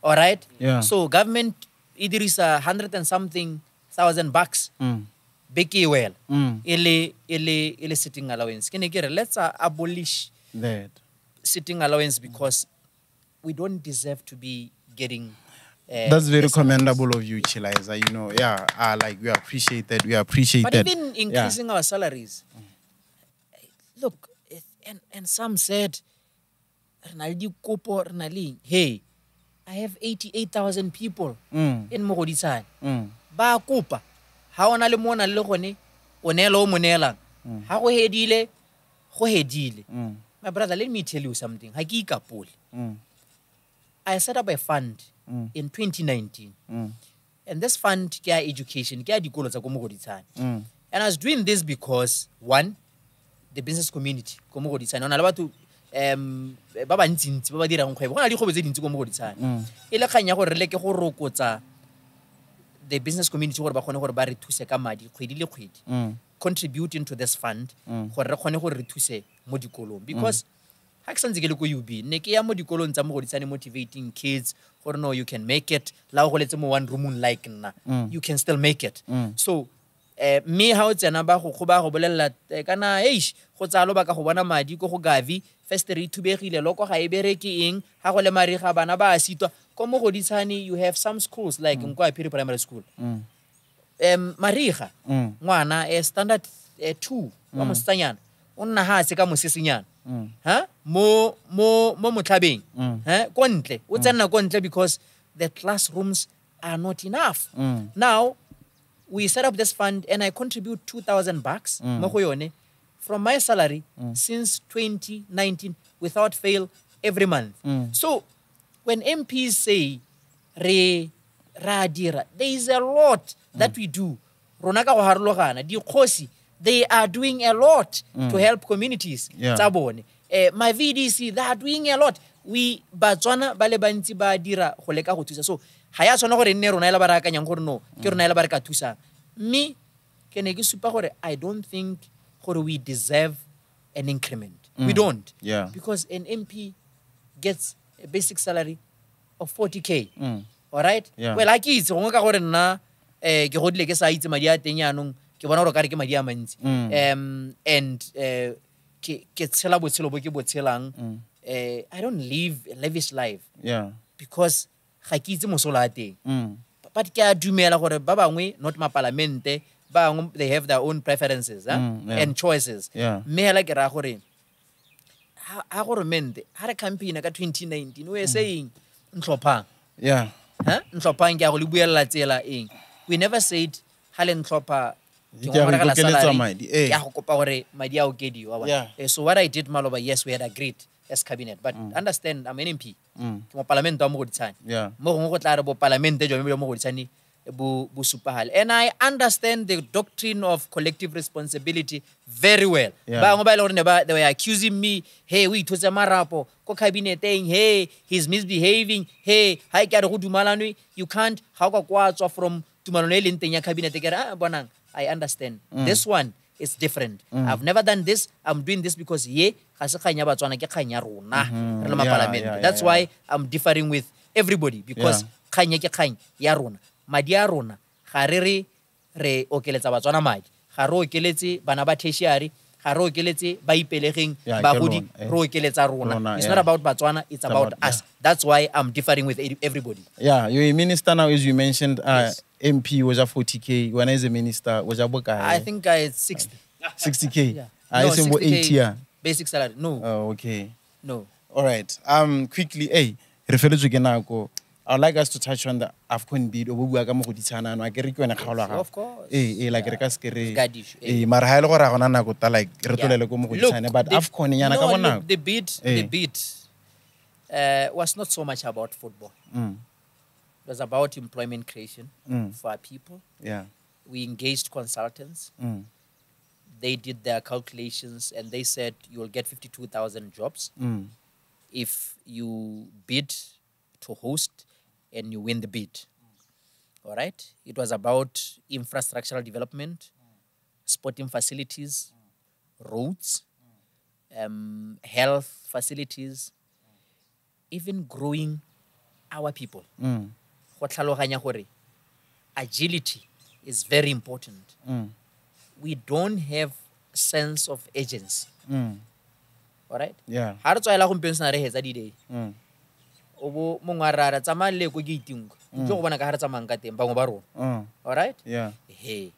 C: All right.
A: Yeah.
C: So government idirisa 100 and something thousand bucks. Beki well. Ele sitting allowance. Can you get it? Let's abolish
A: that
C: sitting allowance because we don't deserve to be getting.
A: That's very commendable of you, Chiliza. You know, like we appreciate that.
C: But even increasing our salaries. Look, and some said, hey, I have 88,000 people in Mogoditshane. Ba kopa. Ha ona le mona le gone o nela o monela. Ha go hedile, go hedile. My brother, let me tell you something. Ha ke ikapole. I set up a fund in 2019. And this fund ke education, ke dikolo tsa ko Mogoditshane. And I was doing this because one, the business community ko Mogoditshane ona le batho ba ba ntsi ba ba dirang kgwebo gona dikgwebo tse dintsi ko Mogoditshane. E le kganya gore re leke go rokotsa the business community gore ba kgone gore ba re thuse ka madi kgwedi le kgwedi, contributing to this fund gore re kgone gore re thuse mo dikolong because ha ke santse ke le ko UB ne ke ya mo dikolong tsa Mogoditshane motivating kids gore no, you can make it la go letse mo one room like nna, you can still make it. So me ha o tsena ba go bolella kana go tsalo ba ka go bona madi go gavi first re thubegile loko ga e bereke eng ha go le mari ga bana ba sitwa ko Mogoditshane. You have some schools like Nkwa Primary School, mariga ngwana standard 2 wa mosanyana o nna ha se ka mosesinyana mo motlhabeng ko ntle o tsena ko ntle because the classrooms are not enough. Now we set up this fund and I contribute $2,000 mo go yone from my salary since 2019 without fail every month. So when MPs say ra dira, there is a lot that we do. Rona ka go harologana di Kgosi, they are doing a lot to help communities tsa bone. My VDC, they are doing a lot. We Botswana ba le bantsi ba dira go leka go thusa. So ha ya tsona gore nne rona ela ba rakanyang gore no ke rona ela ba re ka thusa. Me ke ne ke supa gore I don't think gore we deserve an increment. We don't. Because an MP gets a basic salary of 40K. All right? Well, I itse go ka gore nna ke godile ke sa itse madi a teng yanong ke bona gore ka re ke madi a mantsi. And ke tshela botshelo bo ke botshelang. I don't live a lavish life. Because ga ke itse mosola a teng. But ke a dumela gore ba bangwe not ma parlamente ba they have their own preferences and choices. Me hela ke ra gore ha go remente ha re campaign ka 2019 we were saying ntlhophang
A: Yeah.
C: ntlhophang ke a go le buella tsela eng we never said ha le ntlhopha ke
A: Ke a go
C: ngwana ka la
A: ikokeletsa
C: salary
A: madi,
C: ke a go kopa gore madi a okediwa
A: Yeah.
C: so what I did Maloba, yes we had agreed as cabinet but understand I'm an MP ke mo parliament wa Mogoditshane
A: Yeah.
C: mo gongwe go tla re bo parliament jo mo Mogoditshane bo supahale and I understand the doctrine of collective responsibility very well
A: Yeah.
C: ba ngwe ba ile gore they were accusing me hey we ithotse marapo ko cabineteng hey he's misbehaving hey ha ke re go dumalanwe you can't how ka kwatswa from tumalano e leng teng ya cabinet ke re bonang I understand this one is different I've never done this I'm doing this because ye ga se kganya Batswana ke kganya rona re le ma parliament that's why I'm differing with everybody because kganya ke kganya ya rona madi a rona ga re okeletsa Batswana madi ga re okeletse bana ba tertiary ga re okeletse ba ipelegeng ba godi re okeletsa rona it's not about Batswana it's about us that's why I'm differing with everybody
A: you're a minister now as you mentioned MP was a 40K when as a minister was a bokai
C: I think it's
A: 60K
C: no,
A: 80
C: basic salary no
A: okay
C: no
A: all right quickly re feletswe ke nako I would like us to touch on the Afcon bid o bua ka Mogoditshane no a ke re ke wena kgaolo ga
C: of course
A: like re ka skere
C: Gadish,
A: mara ha ile gore ga gona nako ta like re tolele ko Mogoditshane but Afcon yana ka bona
C: the bid was not so much about football it was about employment creation for our people we engaged consultants they did their calculations and they said you will get 52,000 jobs if you bid to host and you win the bid. All right? It was about infrastructural development, sporting facilities, roads, health facilities, even growing our people. Go tlhaloganya gore agility is very important. We don't have sense of agency. All right?
A: Yeah.
C: Ha re tswaela gompieno sena re hetsa di-day. O bo mongwe a rara tsamaya le ko gate-ing go bona ka ha re tsamayang ka teng bangwe ba rona. All right?
A: Yeah.
C: Hey.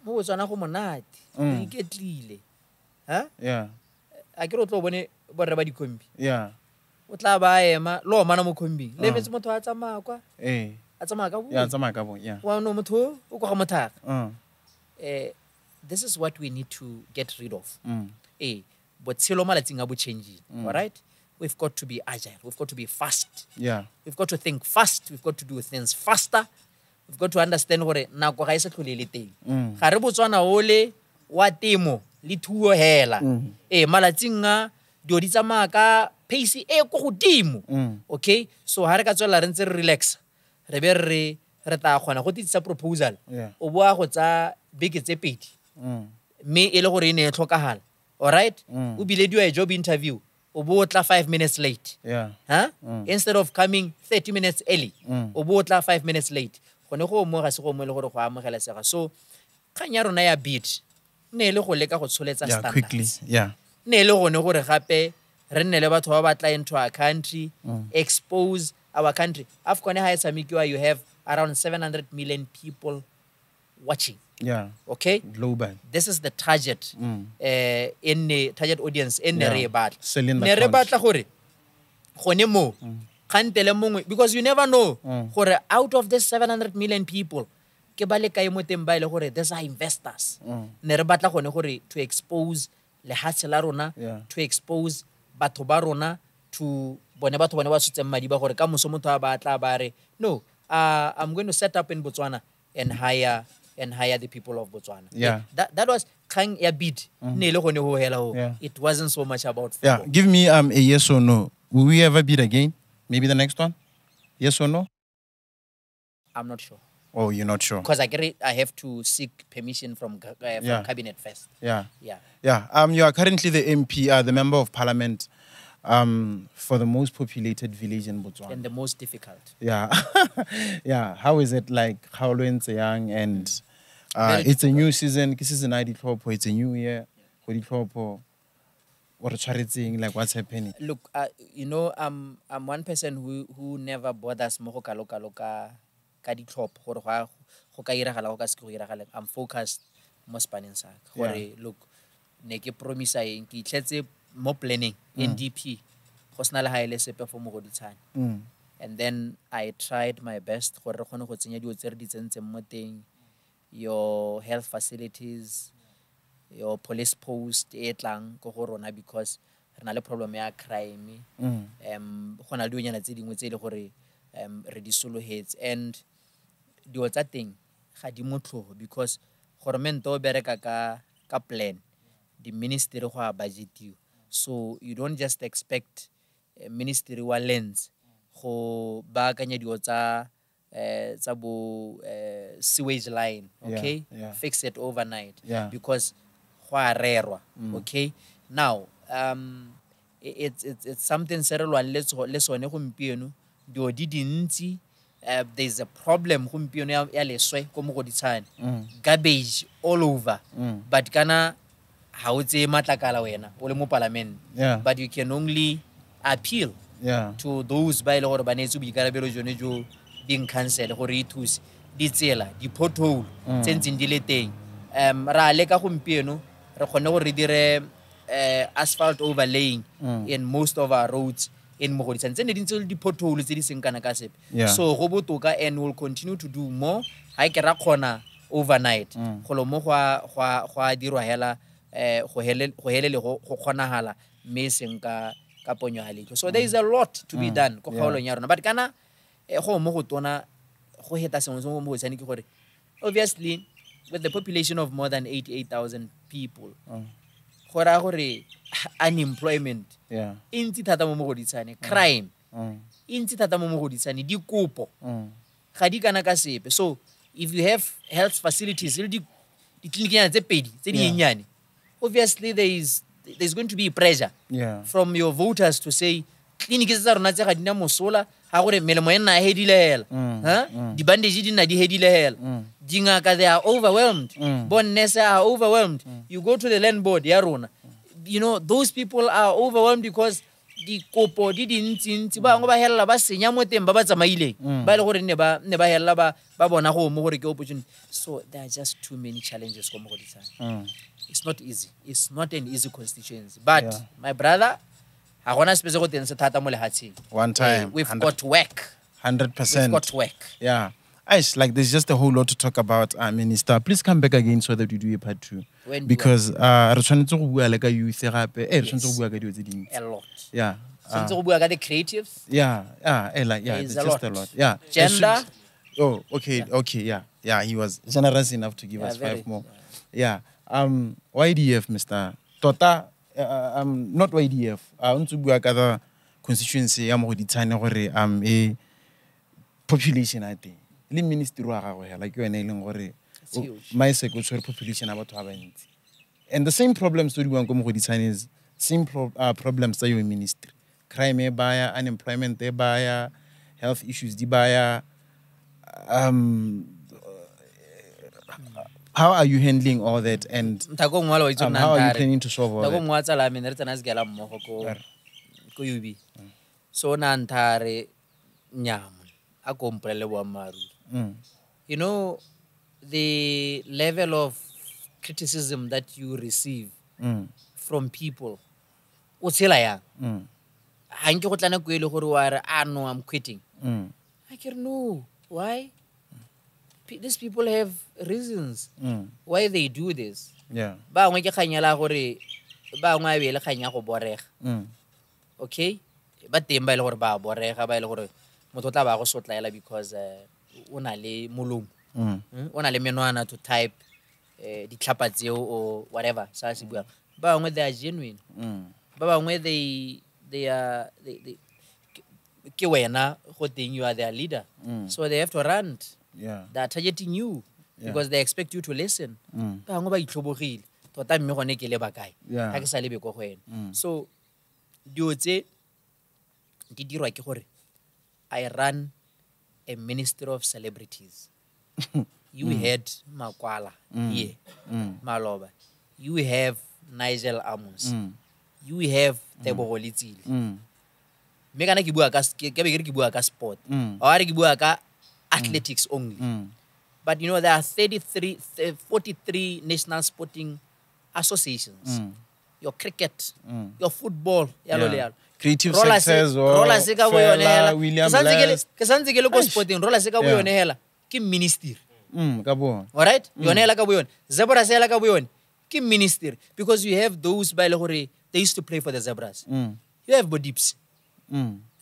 C: Mo Botswana go monate. Re iketlile. Ha?
A: Yeah.
C: A ke re o tlo bone borre ba dikombi.
A: Yeah.
C: O tla ba ema lo mana mo kombing. Le metse motho a tsamaya kwa. A tsamaya ka bo.
A: Yeah, tsamaya ka bo. Yeah.
C: Wa no motho o go ga mothaka. This is what we need to get rid of. But tshelo malatsing a bo changing. All right? We've got to be agile. We've got to be fast.
A: Yeah.
C: We've got to think fast. We've got to do things faster. We've got to understand gore nako ga e se tlhole le teng. Ga re Botswana ole wa temo le thuo hela. Malatsing a dio di tsamaya ka pace e go godimo. Okay? So ha re ka tswela re ntse re relax. Re be re ta kgona go titsa proposal. O boa go tsa beke tse pedi. Me e le gore ene e tlhokagala. All right? O bile dio a job interview. Obotla 5 minutes late.
A: Yeah.
C: Huh? Instead of coming 30 minutes early. Obotla 5 minutes late. Gone go mo ga se go mo le gore go amogela sega. So kanya rona ya bid. Ne le go leka go tsholetsa standards.
A: Quickly. Yeah.
C: Ne le gone gore gape re nne le batho ba batla into our country, expose our country. Afcon ha tsamikiwa you have around 700 million people watching.
A: Yeah.
C: Okay?
A: Global.
C: This is the target in the target audience in the rebat.
A: Ne
C: rebatla gore gone mo kantele mongwe because you never know gore out of this 700 million people ke ba le kae mo teng ba ile gore these are investors. Ne re batla gone gore to expose le hatse la rona to expose batho ba rona to bone batho bone ba tshotse madi ba gore ka moso motho a batla ba re no I'm going to set up in Botswana and hire the people of Botswana.
A: Yeah.
C: That was kang ya bid. Ne le gone ho hela ho. It wasn't so much about football.
A: Yeah. Give me a yes or no. Will we ever bid again? Maybe the next one? Yes or no?
C: I'm not sure.
A: Oh, you're not sure?
C: Because I have to seek permission from cabinet first.
A: Yeah.
C: Yeah.
A: Yeah. You are currently the MP, the member of parliament for the most populated village in Botswana.
C: And the most difficult.
A: Yeah. Yeah. How is it like? How young and it's a new season. It's a new year. Like what's happening?
C: Look, I'm one person who never bothers mo go ka ditlhopho gore go ka iragala go ka se go iragala. I'm focused mo spanning sa gore look ne ke promise eng ke itletse more planning, NDP, go sena le haele sepe for Mogoditshane. And then I tried my best gore re kgone go tsenya dio tse re di tsentseng mo teng, your health facilities, your police post e tlang go go rona because re na le problem ya crime. Go na le dionyana tse dingwe tse le gore re di solohetse, and dio tsa teng ga di motlhogo because government o bereka ka plan, the ministry go a budget. So you don't just expect ministry wa lands go baakanya dio tsa bo sewage line, okay? Fix it overnight because go a rerwa, okay? Now it's something se re lwane le sone gompieno, dio di dintsi. There's a problem gompieno ya leswe ko Mogoditshane, garbage all over, but kana ha o tse matlakala wena o le mo parliament, but you can only appeal to those ba ile gore ba netse boikarabelo jone jo ding cancel gore ithuse di tsela di pothole tsentseng di le teng. Ra leka gompieno re kgone gore re dire asphalt overlaying in most of our roads in Mogoditshane. Tsene di ntse di pothole tse di seng kana ka sepe. So go botoka, and we'll continue to do more. Ha ke ra khona overnight go lo mo gwa dirwa hela go helele go kgonahala mme seng ka ponyo ha letho. So there is a lot to be done go kgaolong ya rona, but kana go mo go tona go heta sengwe se mo Mogoditshane ke gore obviously with the population of more than 88,000 people, gora gore unemployment intsi thata mo Mogoditshane, crime intsi thata mo Mogoditshane, dikopo ga di kana ka sepe. So if you have health facilities le di clinic tse pedi tse di nyenyane, obviously there's going to be pressure from your voters to say clinic tsa rona tse ga dina mosola ha gore melemo e nna hedile hela, di bandage di nna di hedile hela, dingaka they are overwhelmed, bon nurse are overwhelmed. You go to the land board ya rona, you know, those people are overwhelmed because di kopo di dintsi ba ngo ba hella ba senya mo teng ba ba tsamaileng ba ile gore ne ba hella ba bona go mo gore ke opportunity. So there are just too many challenges for Mogoditshane. It's not easy. It's not an easy constituency, but my brother, ha gona space go teng se thata mo lehatsheng.
A: One time
C: we've got work.
A: 100%.
C: We've got work.
A: Yeah. Like there's just a whole lot to talk about, Minister. Please come back again so that we do a part 2. Because re tshwanetse go bua le ka youth gape, re tshwanetse go bua ka dio tse ding.
C: A lot.
A: Yeah.
C: Tshwanetse go bua ka the creatives.
A: There's just a lot. Yeah.
C: Gender.
A: Oh, okay, yeah. He was generous enough to give us 5 more. Yeah. YDF, Mr. Tota, not YDF. Ntse bua ka the constituency ya Mogoditshane gore a population I think. Le ministry wa gagwe hela ke yone e leng gore my secretary population about to have. And the same problems to do on Mogoditshane is same problems that your ministry. Crime e baya, unemployment e baya, health issues di baya. How are you handling all that, and how are you planning to solve all that?
C: So nantare nyam akomprele wa maru. You know, the level of criticism that you receive from people, otsela ya ha nke go tlana go ile gore wa re no, I'm quitting. I can no. Why? These people have reasons why they do this. Ba ngwe ke khanyela gore ba ngwe a bele khanya go borega. Okay? Ba teng ba ile gore ba borega, ba ile gore motho tla ba go sotlaela because o na le molomo. O na le menwana to type ditlhapa tseo or whatever sa se bua. Ba ngwe they are genuine. Ba bangwe they are ke wena go teng you are their leader. So they have to rant. They are targeting you because they expect you to listen. Ba ngwe ba itlhobogile tota mme gone ke le bakae ha ke sa lebe go wena. So dio tse di dirwa ke gore I run a ministry of celebrities. You had Makwala here, Maloba. You have Nigel Amos. You have Tebogo Litsile. Me kana ke bua ka sport. O re ke bua ka athletics only. But you know there are 43 national sporting associations. your cricket, your football,
A: creative sectors
C: roller se ka bo yone hela
A: William
C: ke santse ke le ko sporting roller se ka bo yone hela ke ministry
A: ka bo
C: all right yone hela ka bo yone zebra se hela ka bo yone ke ministry because you have those by le gore they used to play for the zebras you have Bodips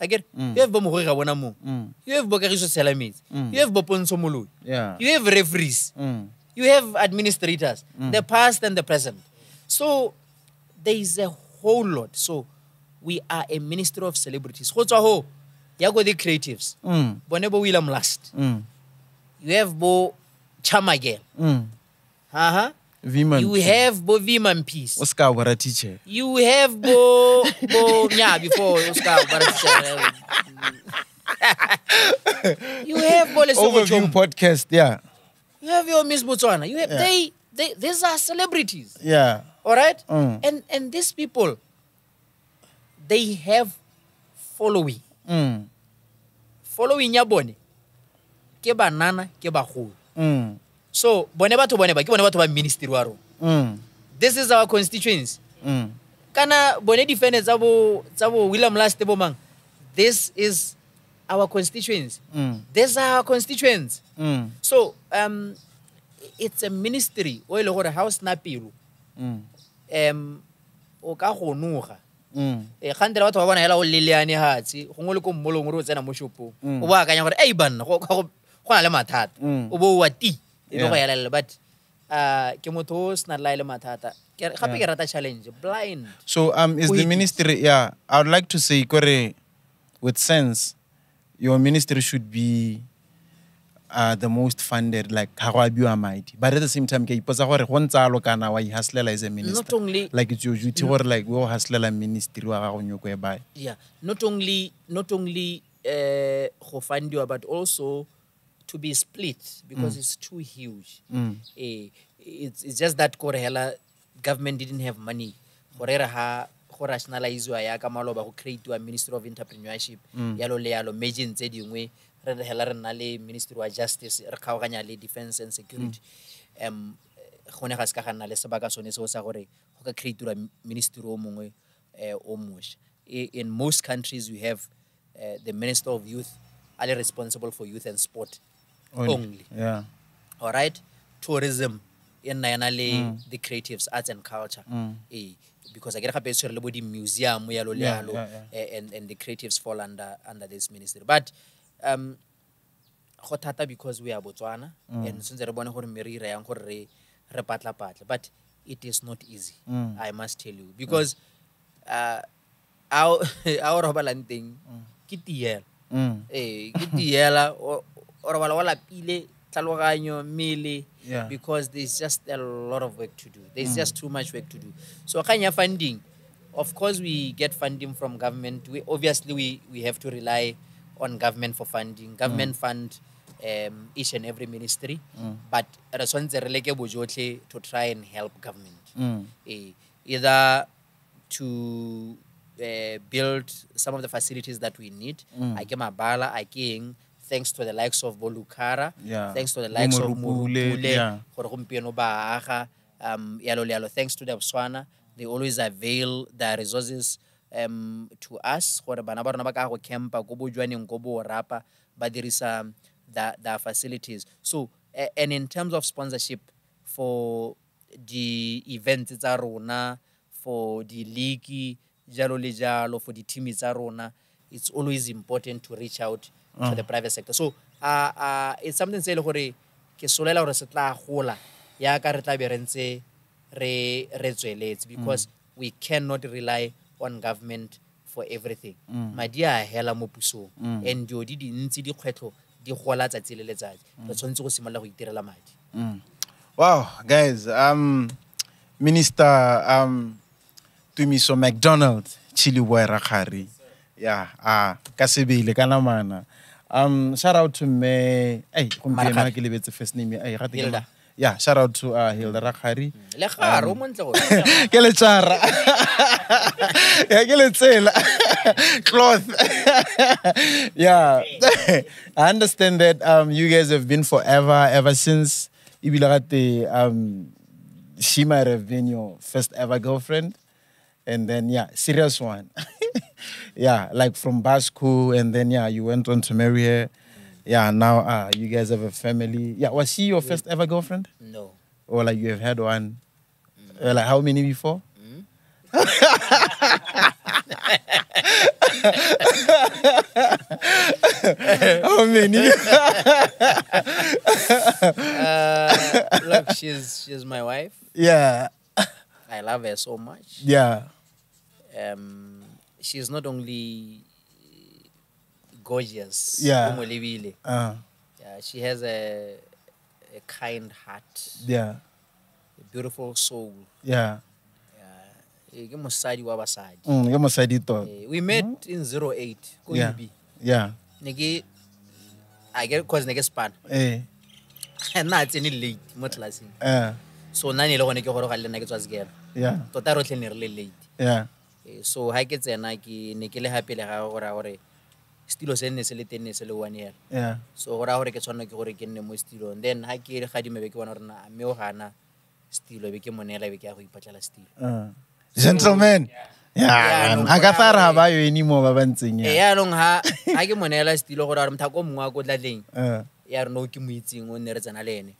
C: I get you have Bomogwe ga bona mo you have Bokariso Selametse you have Boponso Moloi you have referees you have administrators the past and the present so there is a whole lot so we are a ministry of celebrities. Go tswa ho ya go the creatives. Bone bo William last. You have bo Chamagel. You have bo Viman Peace.
A: Oscar Bara teacher.
C: You have bo nya before Oscar Bara teacher. You have bo
A: Overview podcast, yeah.
C: You have your Miss Botswana. You have these are celebrities.
A: Yeah.
C: All right? And these people they have following. Following ya bone. Ke banana, ke bagolo. So, bone batho ba ministry wa ro. This is our constituents. Kana bone defenders tsa bo William Last bo mang. This is our constituents. These are our constituents. So, it's a ministry o ile gore house na pelo. O ka go nuga. Khandela batho ba bona hela go leleane hatsi go ngole ko mmolong re o tsena mo shopong o ba akanya gore ei banna go na le mathata o bo wa ti e go yela but ke motho o sna la ile mathata gape ke rata challenge blind
A: so is the ministry I would like to say kore with sense your ministry should be the most funded like Kagwabiwa mighty but at the same time ke iposa gore go ntsalo kana wa ihaslela as a minister
C: not only
A: like it's your duty or like we haslela ministry wa gago nyoko e bai
C: not only go fundiwa but also to be split because it's too huge it's just that kore hela government didn't have money gore ha go rationalize ya ka maloba go create a ministry of entrepreneurship yalo le yalo imagine tse dingwe re hela re na le ministry wa justice re khaoganya le defense and security gone ga se ka ga nna le sebaka sone se o sa gore go ka create a ministry o mongwe o mosh in most countries we have the minister of youth are responsible for youth and sport only all right tourism in nayanale the creatives arts and culture because I get happy to le museum yalo and the creatives fall under this ministry but go thata because we are Botswana and since re bone gore merira yang gore re patla but it is not easy I must tell you because our robalanteng ke tiela ke tiela o robala wala pile tlaloganyo mele because there's just a lot of work to do there's just too much work to do so kanya funding of course we get funding from government we have to rely on government for funding government fund each and every ministry but re swantse re leke bojotlhe to try and help government either to build some of the facilities that we need ake mabala ake thanks to the likes of Bolukara thanks to the likes of Mogoditshane gore gompieno ba aga yalo thanks to the Botswana they always avail their resources to us gore bana ba rona ba ka go campa go bojwaneng go bo rapa ba dirisa the facilities so and in terms of sponsorship for the events tsa rona for the league jalo le jalo for the team tsa rona it's always important to reach out to the private sector so it's something se le gore ke solela gore se tla gola ya ka re tla be rentse re tsweletse because we cannot rely on government for everything madia hela mo pusong and dio di ntsi di kgwetlo di gola tsatsi le letsatsi re tshwantse go simolola go itirela madi
A: wow guys minister Tumiso McDonald Chilliboy Rakgare ka sebele kana mana shout out to me gompieno ke lebetse first name shout out to Hilda Rakgare
C: le gare o montle go
A: ke le tsara ke le tsela cloth I understand that you guys have been ever since she might have been your first ever girlfriend And then, yeah, serious one. Yeah, like from bar school, and then, yeah, you went on to marry her. Yeah, now you guys have a family. Yeah, was she your first ever girlfriend?
C: No.
A: Or like you have had one? Like how many before? How many?
C: Look, she's my wife.
A: Yeah.
C: I love her so much.
A: Yeah.
C: She's not only gorgeous.
A: Yeah.
C: Yeah, she has a kind heart.
A: Yeah.
C: A beautiful soul.
A: Yeah.
C: We met in 08.
A: Yeah. Yeah.
C: I get cause nigga span. And not any late, much less. So nani lo ke gore ga le nna ke tswa sekela.
A: Yeah.
C: Tota rotlhe ne re le late.
A: Yeah.
C: So ha ke tsena ke ne ke le happy le ga gore stilo se ne se le tenne se le 1 year.
A: Yeah.
C: So gore ke tswana ke gore ke nne mo stilo. And then ha ke re ga di mebe ke bona rena me o gana stilo be ke monela be ke ya go ipatlela stilo.
A: Gentlemen. Yeah, I got far about you anymore, Babanting.
C: Yeah, long ha ke monela stilo gore mthako mongwa go tlaleng. Ya re no ke moitseng o ne re tsena le ene.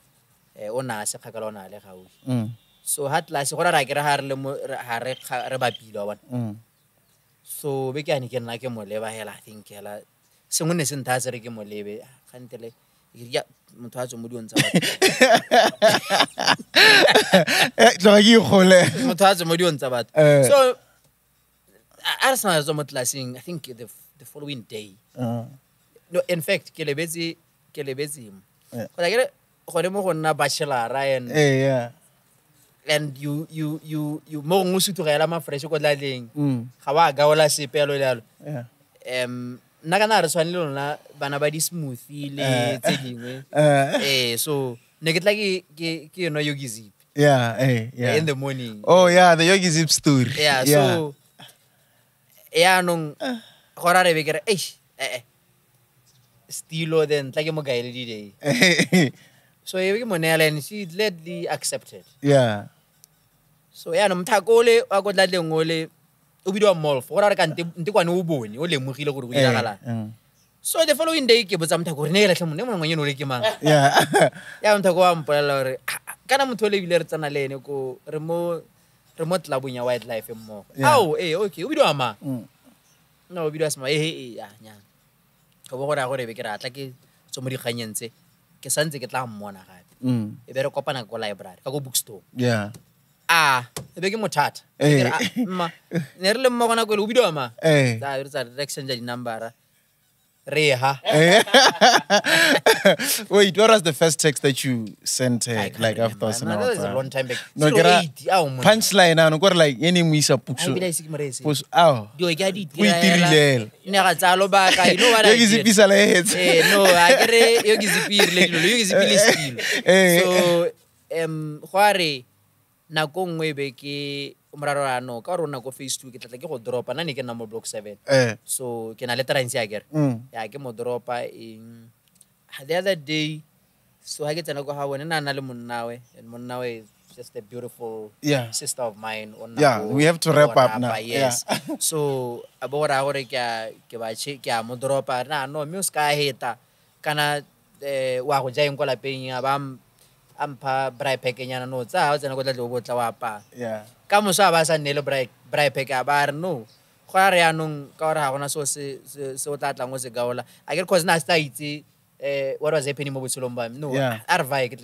C: O na se khakala ona le gaui. So hat la se gore ra ke re ha re le ha re bapila wa bona. So be ke ane ke nna ke moleba hela I think hela sengwe ne se ntha se re ke molebe gantele ya motho a tswe mo diontsa batho.
A: Tloga ke gole.
C: Motho a tswe mo diontsa batho. So I was not so I think the following day. No, in fact, ke lebetse mo. Go la gore mo go nna bachelor and
A: yeah.
C: And you mo ngwe se tlogela ma fresh go tlaleng. Ga wa ga ola sepelo le alo.
A: Yeah.
C: Nna kana re tshwanele lona bana ba di smoothie le tse dingwe. So ne ke tla ke no yogi zip.
A: Yeah, yeah.
C: In the morning.
A: Oh yeah, the yogi zip story.
C: Yeah, so yeah, nung gora re be ke re stilo then tla ke mo gaele di day. So e ke monela and she gladly accepted.
A: Yeah.
C: So yeah, no mthakole wa go tlaleng ole o bidwa molf gora re ka nte kwane o bone o lemogile gore go diragala. So the following day ke botsa mthako re ne le tlhamo ne mo ngwe le ke mang.
A: Yeah.
C: Ya mthako wa mpolela gore kana motho le bile re tsana le ene ko re mo tlabong ya wildlife mo. Ao okay o bidwa ma. No o bidwa sma ya nya. Go bo gore be ke ra tla ke tso mo di ganyentse ke santse ke tla mmona gape. E be re kopana go library ka go bookstore.
A: Yeah.
C: E be ke mothata. Ma ne re le mo gona go le o bidwa ma. Tsa re tsa exchange di number. Wait,
A: what was the first text that you sent her? Like after
C: that was a long time back.
A: No, punchline now. No, like any misa pukso. Pus
C: Dio ke di
A: tirele.
C: Ne ga tsalo ba ka you know what I
A: did. Yogi zipisa le head.
C: No, I get yogi zipile lo yogi zipile stilo. So khware na go ngwe be ke umraro ano ka rona go phase 2 ke tla ke go dropa nna ne ke na mo block 7. So ke na le trans ya gere. Ya ke mo dropa in the other day. So I get to go ha wona na le monnawe and monnawe is just a beautiful sister of mine.
A: Yeah, we have to wrap up now.
C: Yes. So abora hore ke ba che ke a mo dropa na no music a heta kana wa go ja eng kwa lapeng ya ba ampa braai pekenyana no tsa ha tsena go tla go botla wa pa.
A: Yeah.
C: Ka mo sa ba sa nele braai peke ba re no go a re anong ka gore ha gona so se o tla tla ngo se gaola I get cause na sta itse what was happening mo botshelong ba no a re va ke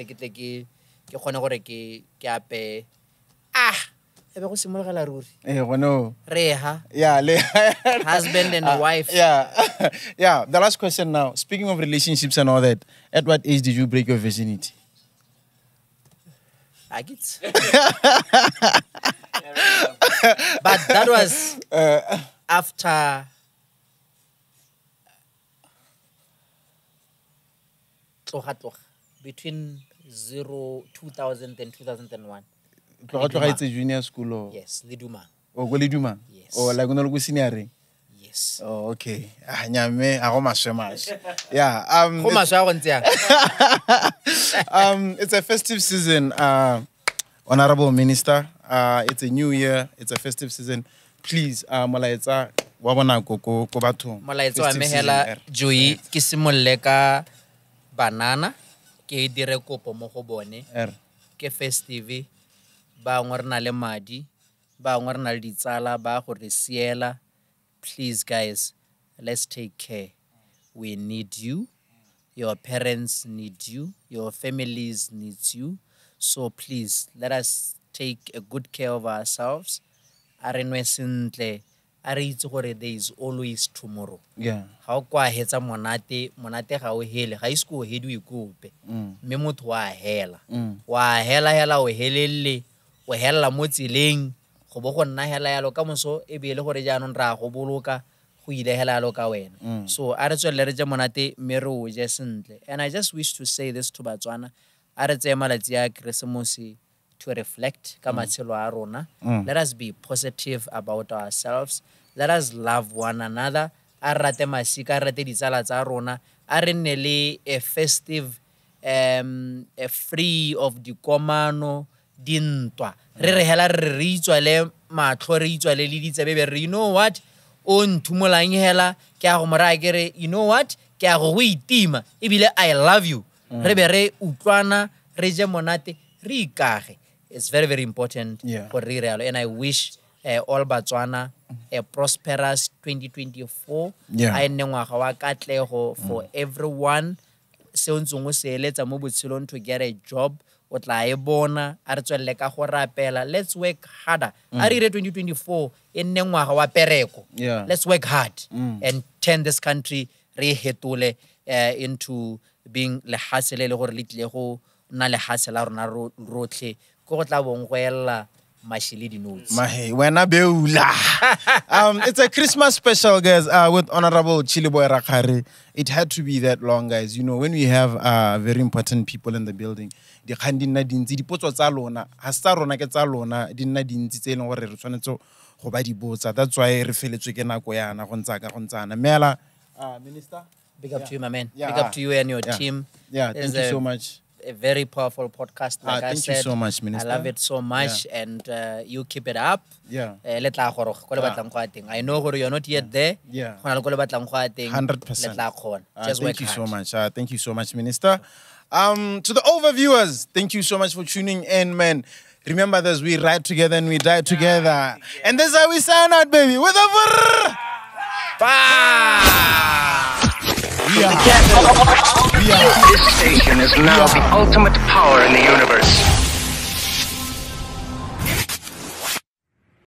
C: gone gore ke ape e be go simologela ruri
A: no
C: re ha
A: yeah
C: husband and wife.
A: Yeah, the last question now, speaking of relationships and all that, at what age did you break your virginity?
C: I get but that was after between 2000 and 2001.
A: It's a junior school or
C: yes, Liduma.
A: Oh, Liduma.
C: Yes.
A: Oh, like no go senior.
C: Yes.
A: Oh, okay. Nyame aroma semash. Yeah. It's a festive season. Honourable Minister, It's a new year. It's a festive season. Please, molaetsa wa bona ko bathong.
C: Molaetsa wa mehela Joy ke simolle ka banana ke dire kopo mo go bone. Ke festive ba ngwana le madi ba ngwana le ditsala ba go re siela. Please guys, let's take care. We need you. Your parents need you. Your families need you. So please, let us take a good care of ourselves. There is always tomorrow.
A: Yeah.
C: How kwa hetsa monate ga o hele ga isko hedu ikope. Me motho wa hela. Wa hela o helelle o hella mo tseleng go bo go nna hela yalo ka moso e be le gore jaanong ra go boloka go ile hela yalo ka wena. So a re tswelle re je monate me re o je sentle. And I just wish to say this to Botswana. A re tse malatsi a Christmas to reflect ka matshelo a rona. Let us be positive about ourselves. Let us love one another. A rate masika a rate ditsala tsa rona. A re nne le a festive free of dikomano dintwa. Re hela re itswa le matlho re itswa le ditsebe be re you know what? O nthumolang hela ke a go mora ke re you know what? Ke a go itima. Ebile I love you. Re be re utlwana re je monate re ikage. It's very, very important for real. And I wish all Botswana a prosperous 2024. I know for everyone. To get a job. Let's work harder. 2024 let's work hard and turn this country into being le hasele le gore le tle go na le hasela rona rotlhe go tla bongwela mashili di notes
A: it's a Christmas special, guys, with Honourable Chilliboy Rakgare. It had to be that long, guys. You know, when we have very important people in the building, di khandina dintsi di potso tsa lona ha sta rona ke tsa lona di nna dintsi tse leng gore re tshwanetse go ba di botsa. That's why re feletswe ke nako yana go ntsa ka go ntsana. Mela Minister,
C: big up to you, my man. Big up to you and your team.
A: Thank you so much.
C: A very powerful podcast, like I said.
A: Thank you so much, Minister.
C: I love it so much, and you keep it up. I know you're not yet there. 100%. Just
A: thank you so much. Thank you so much, Minister. To the overviewers, thank you so much for tuning in, man. Remember this, we ride together and we die together. And this is how we sign out, baby. With a
B: This station is now the ultimate power in the universe.